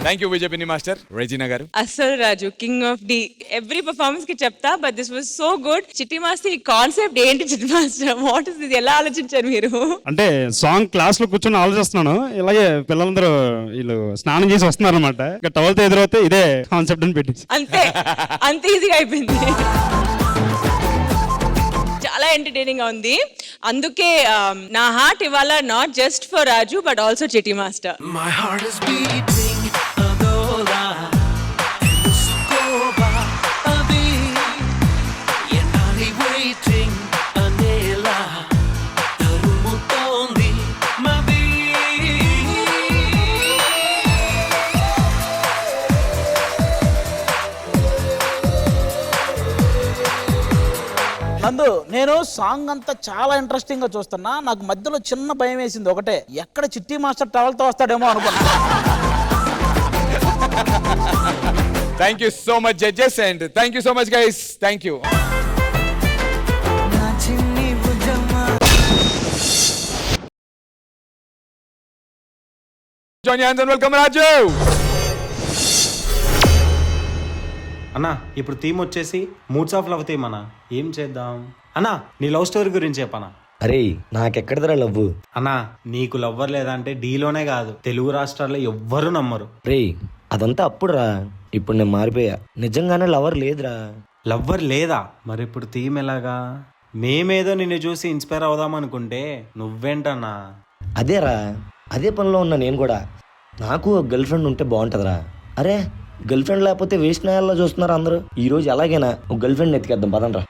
Thank you Vijay Binni master. Regina garu? అసలు Raju king of Dhee. Every performance కి చెప్తా, but this was so good. Chitti master ఈ కాన్సెప్ట్ ఏంటి? Chitti master what is this? ఎలా ఆలోచించారు మీరు? అంటే సాంగ్ క్లాస్ లో కూర్చొని ఆలోచిస్తున్నాను. ఇలాగే పిల్లలందరూ వీళ్ళు స్నానం చేసి వస్తున్నారు అనమాట. ఇక టవల్తో ఎదురైతే ఇదే కాన్సెప్ట్ అని పెట్టి అంతే అంత ఈజీగా అయిపోయింది. చాలా ఎంటర్టైనింగ్ గా ఉంది. అందుకే నా హార్ట్ ఇవాళ not just for Raju but also చిట్టి master. My heart is beating adola Muskoba Abi Yenali waiting Anela Tarumutondi Mabi నందు, నేను సాంగ్ అంతా చాలా ఇంట్రెస్టింగ్ గా చూస్తున్నా. నాకు మధ్యలో చిన్న భయం వేసింది ఒకటే, ఎక్కడ చిట్టి మాస్టర్ టవల్తో వస్తాడేమో అనుకున్నా. Thank you so much judges and thank you so much guys. Thank you. Join hands and welcome Raju. అన్నా ఇప్పుడు థీమ్ వచ్చేసి మూడ్స్ ఆఫ్ లవ్ థీమ్ అన్నా. ఏం చేద్దాం అన్నా? నీ లవ్ స్టోరీ గురించి చెప్పనా? అరే నాకెక్కడదరా లవ్వు? అన్నా నీకు లవ్వర్ లేదంటే డీలోనే కాదు తెలుగు రాష్ట్రాల్లో ఎవ్వరూ నమ్మరు. రే అదంతా అప్పుడురా, ఇప్పుడు నేను మారిపోయా. నిజంగానే లవర్ లేదురా. లవ్వర్ లేదా? మరి ఇప్పుడు థీమ్ ఎలాగా? మేమేదో నిన్ను చూసి ఇన్స్పైర్ అవుదాం అనుకుంటే నువ్వేంటన్నా? అదేరా, అదే పనిలో ఉన్నా నేను కూడా. నాకు ఒక గర్ల్ ఫ్రెండ్ ఉంటే బాగుంటుందిరా. అరే గర్ల్ ఫ్రెండ్ లేకపోతే వేస్ట్ నాయాల్లో చూస్తున్నారు అందరూ. ఈ రోజు ఎలాగైనా ఒక గర్ల్ ఫ్రెండ్ ఎత్తికేద్దాం పదండ్రా.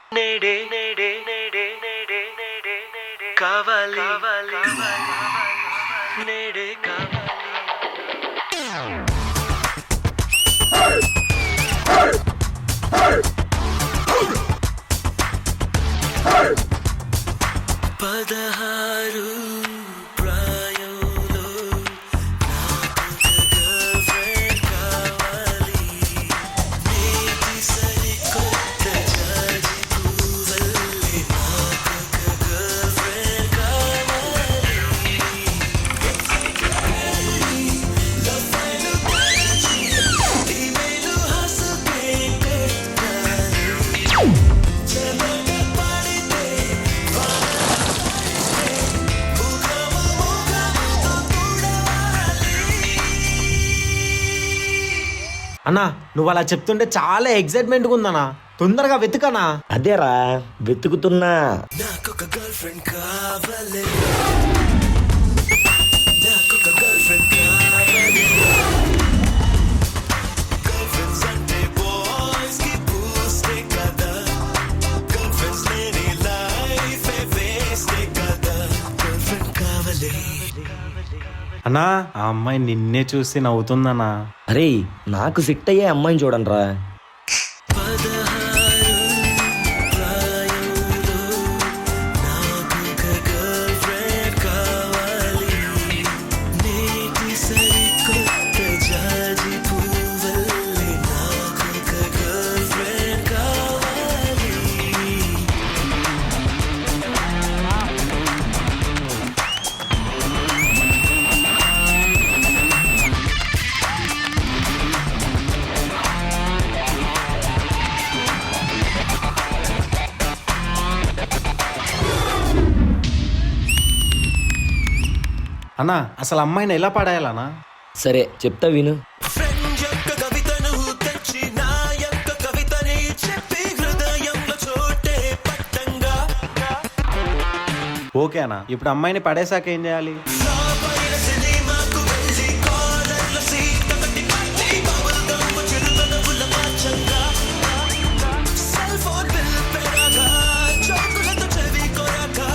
పదహారు ప్రాయంలో కావాలి నేటి సరికొత్త జాజి పువ్వులే నాకొక గర్ల్ ఫ్రెండ్ కావాలి లవ్వైలు పరచి ఈమెయిలు హసుకే పెట్టాలి చెమట పడితే అన్నా నువ్వు అలా చెప్తుంటే చాలా ఎక్సైట్మెంట్గా ఉందన్నా. తొందరగా వెతుకనా? అదేరా వెతుకుతున్నా. నాకొక గర్ల్ ఫ్రెండ్ కావాలి నాకొక గర్ల్ ఫ్రెండ్ కావాలి గర్ల్ ఫ్రెండ్స్ అంటే బాయ్స్ కి బూస్టే కదా గర్ల్ ఫ్రెండ్స్ లేని లైఫ్ వేస్టే కదా గర్ల్ ఫ్రెండ్ కావాలి. అన్నా ఆ అమ్మాయి నిన్నే చూసి నవ్వుతుందన్నా. అరే నాకు సిట్ అయ్యే అమ్మాయిని చూడండి రా. అన్నా అసలు అమ్మాయిని ఎలా పడేయాలన్నా? సరే చెప్తా విను. ఫ్రెండ్ యొక్క కవితను తెచ్చి నా యొక్క కవితని చెప్పి హృదయంలో చోటే పట్టంగా. ఓకే అన్నా, ఇప్పుడు అమ్మాయిని పడేశాక ఏం చేయాలి? పైన సినిమాకు వెళ్ళి కాలర్ల సీట్ ఒకటి పట్టి బబుల్ గమ్ చిరునవ్వుల మార్చంగా. సెల్ ఫోన్ బిల్ పెరగా చోకులతో చెవి కొరగా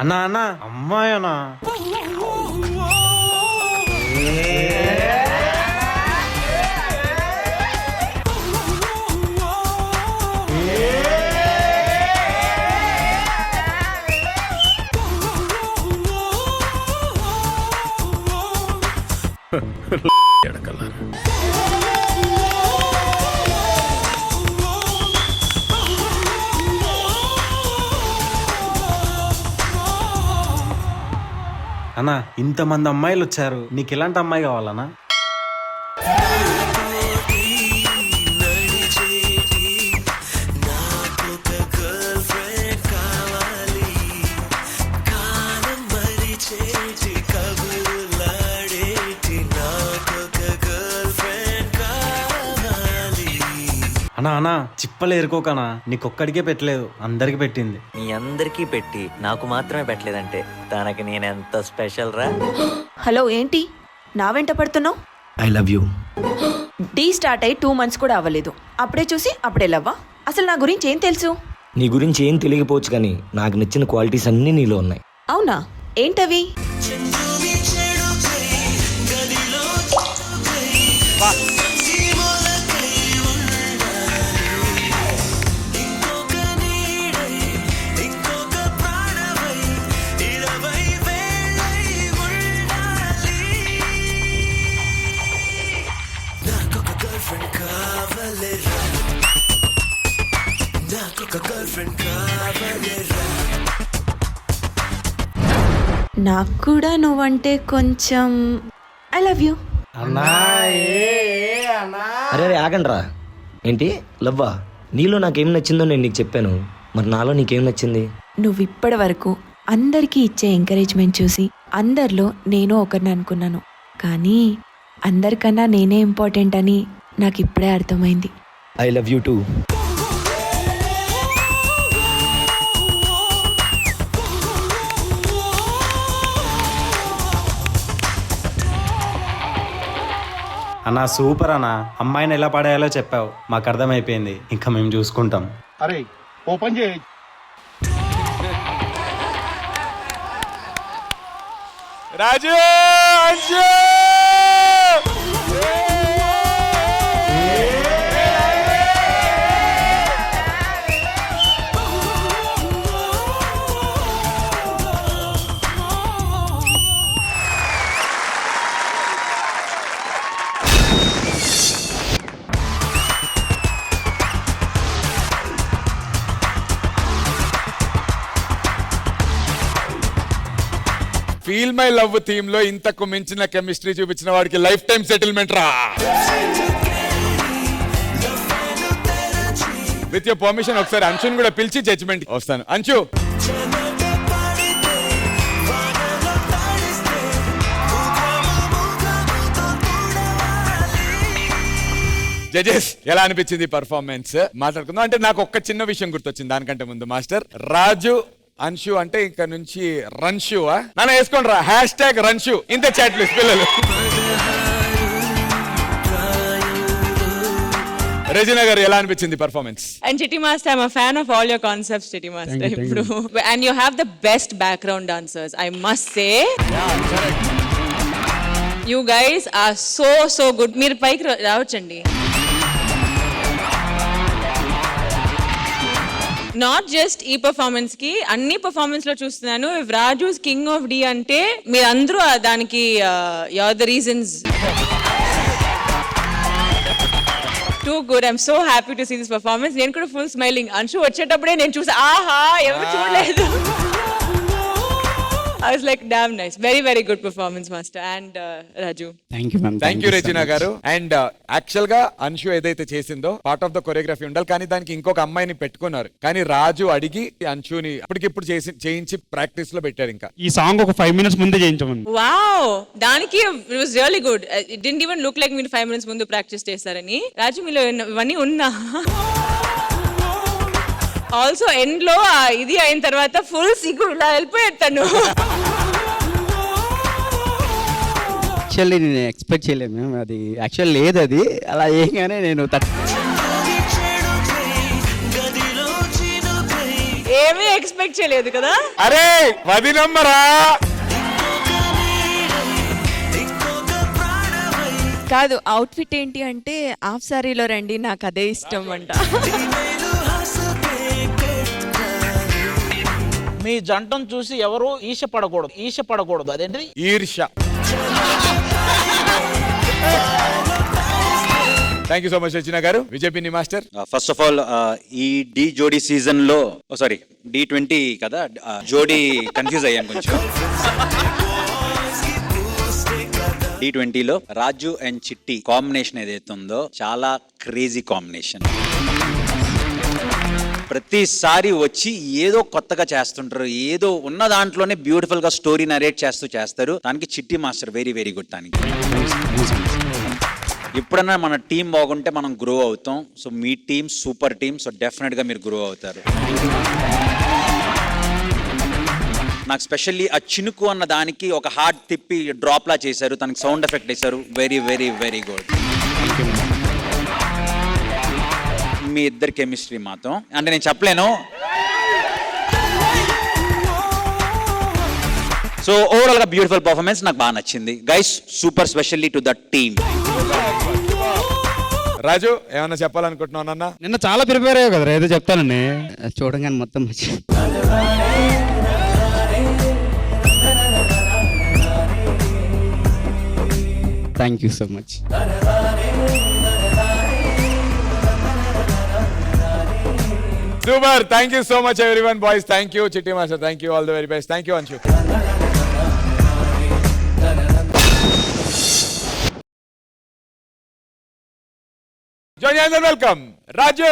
అన్నా అన్నా అమ్మాయి అన్నా. అన్నా ఇంతమంది అమ్మాయిలు వచ్చారు, నీకు ఎలాంటి అమ్మాయి కావాలన్నా? అన్నా అన్నా చిప్పలు ఏరుకోకనా, నీకొక్కడికే పెట్టలేదు అందరికి పెట్టింది. మీ అందరికీ పెట్టి నాకు మాత్రమే పెట్టలేదంటే తనకి నేనెంత స్పెషల్ రా. హలో ఏంటి నా వెంట పడుతున్నావు? I love you. డీ స్టార్ట్ అయ్యి 2 months కూడా అవ్వలేదు, అప్పుడే చూసి అప్పుడే లవ్వా? అసలు నా గురించి ఏం తెలుసు? నీ గురించి ఏం తెలియకపోవచ్చు కానీ నాకు నచ్చిన క్వాలిటీస్ అన్నీ నీలో ఉన్నాయి. అవునా? ఏంటవి? నాకు కూడా నువ్వంటే కొంచెం ఐ లవ్ యూ. అరే ఆగండ్రా. ఏంటి లవ్వా? నీలో నాకేం నచ్చిందో నేను నీకు చెప్పాను, మరి నాలో నీకేం నచ్చింది? నువ్వు ఇప్పటి వరకు అందరికీ ఇచ్చే ఎంకరేజ్మెంట్ చూసి అందరిలో నేను ఒకరిని అనుకున్నాను, కానీ అందరికన్నా నేనే ఇంపార్టెంట్ అని నాకు ఇప్పుడే అర్థమైంది. I love you two. అన్నా సూపర్ అన్నా, అమ్మాయిని ఎలా పడేయాలో చెప్పావు, మాకు అర్థమైపోయింది, ఇంకా మేము చూసుకుంటాం. అరే ఓపెన్ చేయి. రాజు, Anshu! Feel my love theme లో ఇంతకు మించిన కెమిస్ట్రీ చూపించిన వాడికి లైఫ్ టైం సెటిల్మెంట్ రా. విత్ యువర్ పర్మిషన్ ఒకసారి అంశుని కూడా పిలిచి జడ్జిమెంట్ వస్తాను. అంశు, జడ్జెస్ ఎలా అనిపించింది పర్ఫార్మెన్స్ మాట్లాడుకుందాం. అంటే నాకు ఒక్క చిన్న విషయం గుర్తొచ్చింది దానికంటే ముందు. మాస్టర్ రాజు అన్షు అంటే ఇంకా నుంచి రన్షు నాన్న వేసుకోండి రా, హ్యాష్ రన్షు. ఇంత చాట్లు పిల్లలు. రెజినా గారు ఎలా అనిపించింది performance? And Chitti Master, I'm a fan of all your concepts, Chitti Master. And you have the best background dancers, I must say. Yeah, correct. You guys are so good. మీరు పైకి రావచ్చండి. Not just ఈ performance కి, అన్ని performance లో చూస్తున్నాను. If Raju king of the అంటే మీరందరూ దానికి you are the reasons. Too good. I'm so happy to see this performance. నేను కూడా ఫుల్ స్మైలింగ్. అంశు వచ్చేటప్పుడే నేను చూసా, ఆహా ఎవరు చూడలేదు. I was like, damn nice. Very good performance, Master. And Raju. Thank you, ma'am. Thank you, Regina garu. And actual గా అన్షు ఏదైతే చేసిందో పార్ట్ ఆఫ్ ద కొరియోగ్రఫీ ఉండాలి, కానీ దానికి ఇంకొక అమ్మాయిని పెట్టుకున్నారు. కానీ రాజు అడిగి అన్షుని అప్పటికిప్పుడు చేయించి ప్రాక్టీస్ లో పెట్టారు. ఇంకా ఈ సాంగ్ ఒక 5 minutes ముందే చేయించామని. Wow, దానికి it was really good. It didn't even look like మీరు 5 minutes ముందు ప్రాక్టీస్ చేస్తారని. రాజు మీలో ఇవన్నీ ఉన్నా. ఆల్సో ఎండ్ లో ఇది అయిన తర్వాత ఫుల్ సిగ్గు ఇలా వెళ్ళిపోయేస్తాను. యాక్చువల్లీ నేను ఎక్స్పెక్ట్ చేయలేదు మ్యామ్, అది యాక్చువల్ లేదు, అది అలా ఏంగానే నేను ఏమీ ఎక్స్పెక్ట్ చేయలేదు కదా. అరే 10 నంబరా కాదు, అవుట్ఫిట్ ఏంటి అంటే హాఫ్ సారీలో రండి, నాకు అదే ఇష్టం అంట. మీ జంటను చూసి ఎవరు ఈర్ష్యపడకూడదు. అదేంటి ఈర్ష్య. థ్యాంక్ యూ సో మచ్ రచన గారు. Vijay Binni master, first of all ఈ డి జోడీ సీజన్ లో సారీ D20 కదా, జోడీ కన్ఫ్యూజ్ అయ్యాను కొంచెం. D20లో రాజు అండ్ చిట్టి కాంబినేషన్ ఏదైతే ఉందో చాలా క్రేజీ కాంబినేషన్. ప్రతిసారి వచ్చి ఏదో కొత్తగా చేస్తుంటారు, ఏదో ఉన్న దాంట్లోనే బ్యూటిఫుల్ గా స్టోరీ నరేట్ చేస్తారు. దానికి చిట్టి మాస్టర్ వెరీ గుడ్. దానికి ఎప్పుడన్నా మన టీం బాగుంటే మనం గ్రో అవుతాం. సో మీ team super team, so definite గా మీరు గ్రో అవుతారు. నాకు స్పెషల్లీ ఆ చినుకు అన్న దానికి ఒక హార్ట్ తిప్పి డ్రాప్ లా చేశారు, దానికి సౌండ్ ఎఫెక్ట్ వేశారు. Very good. మీ ఇద్దరు కెమిస్ట్రీ మాత్రం అంటే నేను చెప్పలేను. సో ఓవరాల్ గా బ్యూటిఫుల్ పర్ఫార్మెన్స్, నాకు బాగా నచ్చింది guys. Super, specially to the team. Raju ఏమన్నా చెప్పాలనుకుంటున్నావు అన్న? నిన్న చాలా ప్రిపేర్ అయ్యావు కదా, ఏదో చెప్తానండి. చూడగానే మొత్తం thank you so much. Super. Thank you so much, everyone. Boys, thank you. Chitti Master, thank you. All the very best. Thank you, Anshu. Join welcome Raju.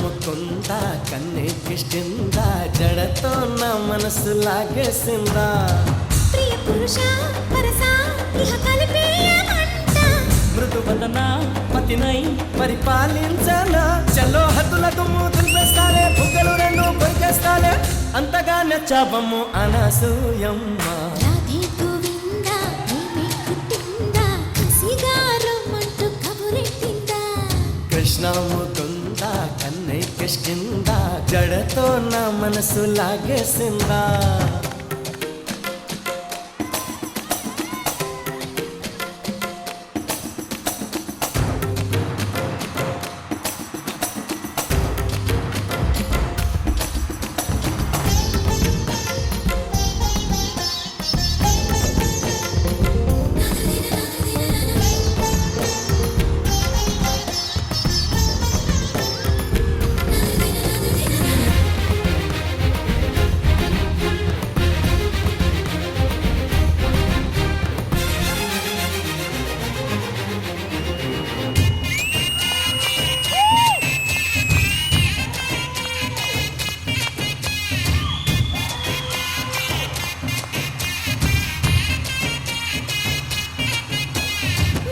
Mukunda కన్నెక్కిష్టిందా జడతో నా మనసు లాగేసిందా ప్రియ పురుష పరసా ఇహ కలిపేయమంట మృదు వదన పతినై పరిపాలించనా చలో హద్దుల దుమ్ము దులిపేస్తాలే బుగ్గలు రెండు కొరికేస్తాలే అంతగా నచ్చాబమ్ము అనసూయమ్మ రాధే గోవింద ప్రేమి కుట్టింద కసిగా రమ్మంటూ కబురెట్టిందా కృష్ణ ముకుంద కన్నై కిష్కిందా జడతో నా మనసు లాగేసిందా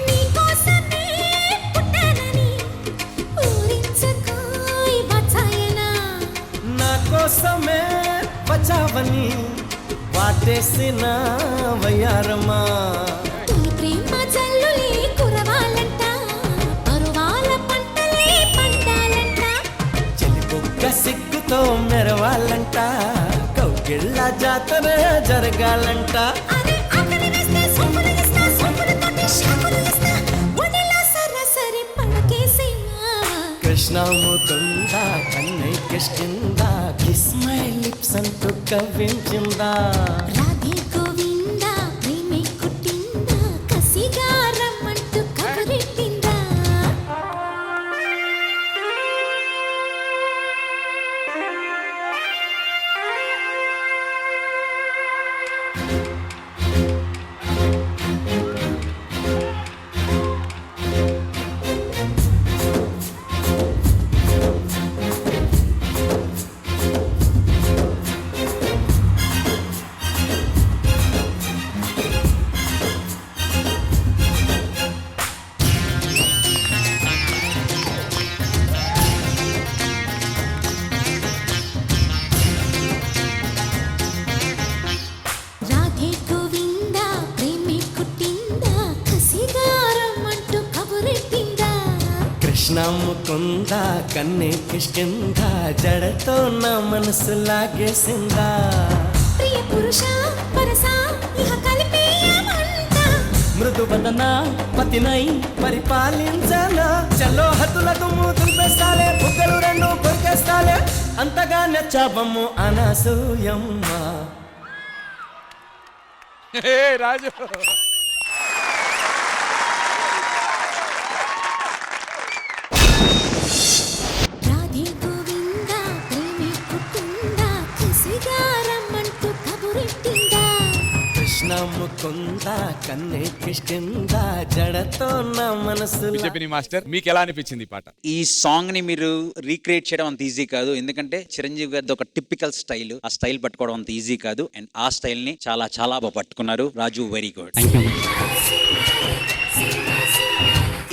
నీకోసమే పుట్టానని ఊరించుకోయ్ వచ్చాయనా నా కోసమే వచ్చావని వాటేసిన వయ్యారమా ఈ ప్రేమ జల్లులే కురవాలంట పరువాల పంటలే పండాలంట చెలిపొక్క సిగ్గుతో మెరవాలంట కౌగిళ్ళ జాతర జరగాలంట అరే ఆకలి వేస్తే సొంపులు ఇస్తా సొంపులు తోటి షాపులు ఇస్తా ఒడిలో సరసరి పడకేసేనా కృష్ణ ముకుంద కన్నై కిష్కిందా కిస్ మై లిప్స్ అంటూ కవ్వించిందా రాధే గోవింద ప్రేమి కుట్టిందా కసిగా రమ్మంటూ కబురెట్టిందా రాధే గోవింద ప్రేమి కుట్టిందా కసిగా రమ్మంటూ కబురెట్టిందా కృష్ణ ముకుంద కన్నై కిష్కిందా జడతో నా మనసు లాగేసిందా ప్రియ పురుష పరసా ఇహ కలిపేయమంట మృదు వదన పతినై పరిపాలించనా చలో హద్దుల దుమ్ము దులిపేస్తాలే బుగ్గలు రెండు కొరికేస్తాలే అంతగా నచ్చాబమ్ము అనసూయమ్మ రాజు రాధే గోవింద ప్రేమి కుట్టిందా కసిగా రమ్మంటూ కబురెట్టిందా కృష్ణ ముకుంద కన్నై కిష్కిందా జడతో నా మనసు విజయపిని మాస్టర్ మీకు ఎలా అనిపించింది ఈ పాట? ఈ సాంగ్ ని మీరు రీక్రియేట్ చేయడం అంత ఈజీ కాదు, ఎందుకంటే చిరంజీవి గారిది ఒక టిపికల్ స్టైల్. ఆ స్టైల్ పట్టుకోవడం అంత ఈజీ కాదు, అండ్ ఆ స్టైల్ ని చాలా చాలా బాగా పట్టుకున్నారు. రాజు వెరీ గుడ్.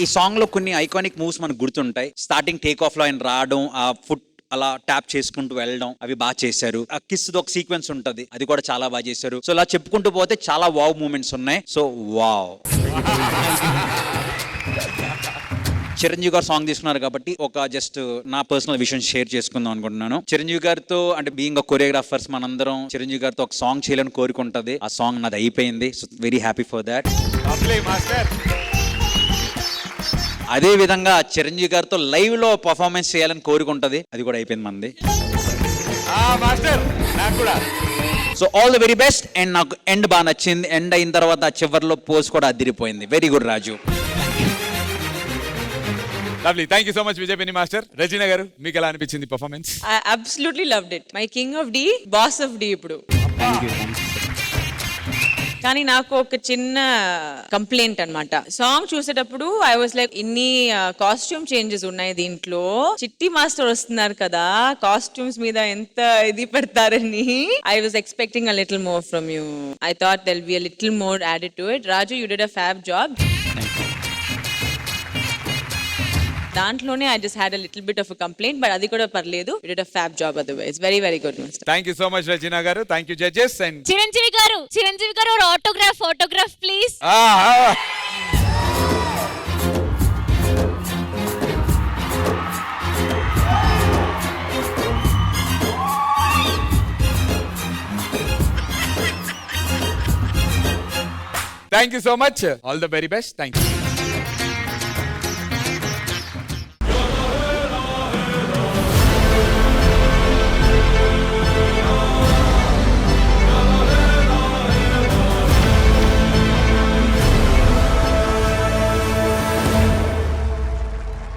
ఈ సాంగ్ లో కొన్ని ఐకానిక్ మూవ్స్ మనకు గుర్తుంటాయి. స్టార్టింగ్ టేక్ ఆఫ్ లో ఆయన రావడం, ఆ ఫుట్ అలా ట్యాప్ చేసుకుంటూ వెళ్ళడం అవి బాగా చేశారు. ఆ కిస్ ఒక సీక్వెన్స్ ఉంటది, అది కూడా చాలా బాగా చేశారు. సో ఇలా చెప్పుకుంటూ పోతే చాలా వావ్ మూమెంట్స్ ఉన్నాయి. So wow. Chiranjeevi garu song తీసుకున్నారు కాబట్టి ఒక జస్ట్ నా పర్సనల్ విషయం షేర్ చేసుకుందాం అనుకుంటున్నాను. చిరంజీవి గారితో అంటే బీయింగ్ కొరియోగ్రాఫర్స్ మనందరం చిరంజీవి గారితో ఒక సాంగ్ చేయాలని కోరుకుంటది. ఆ సాంగ్ నాది అయిపోయింది. So very happy for that. అదే విధంగా చిరంజీవి గారితో లైవ్ లో పర్ఫార్మెన్స్ చేయాలని కోరుకుంటది. అది కూడా అయిపోయింది మంది. So all the very best. And నాకు ఎండ్ బాగా నచ్చింది. ఎండ్ అయిన తర్వాత చివరిలో పోస్ట్ కూడా అదిరిపోయింది. Very good Raju. Lovely. Thank you so much Vijay Binni master. Razina గారు మీకు ఎలా అనిపించింది performance? I absolutely loved it. My king of D, boss of D ఇప్పుడు. కానీ నాకు ఒక చిన్న కంప్లైంట్ అన్నమాట. సాంగ్ చూసేటప్పుడు ఐ వాజ్ లైక్ ఇన్ని కాస్ట్యూమ్ చేంజెస్ ఉన్నాయి దీంట్లో, చిట్టి మాస్టర్ వస్తున్నారు కదా, కాస్ట్యూమ్స్ మీద ఎంత ఇది పెడతారని I was expecting a little more from you. I thought there will be a little more added to it. Raju, you did a fab job. దాంట్లోనే I just had a little bit of a complaint, but అది కూడా పర్లేదు. You did a fab job otherwise. Very very good master. Thank you so much Regina garu. Thank you judges. And Chiranjeevi garu ఒక autograph please. Thank you so much. All the very best. Thank you.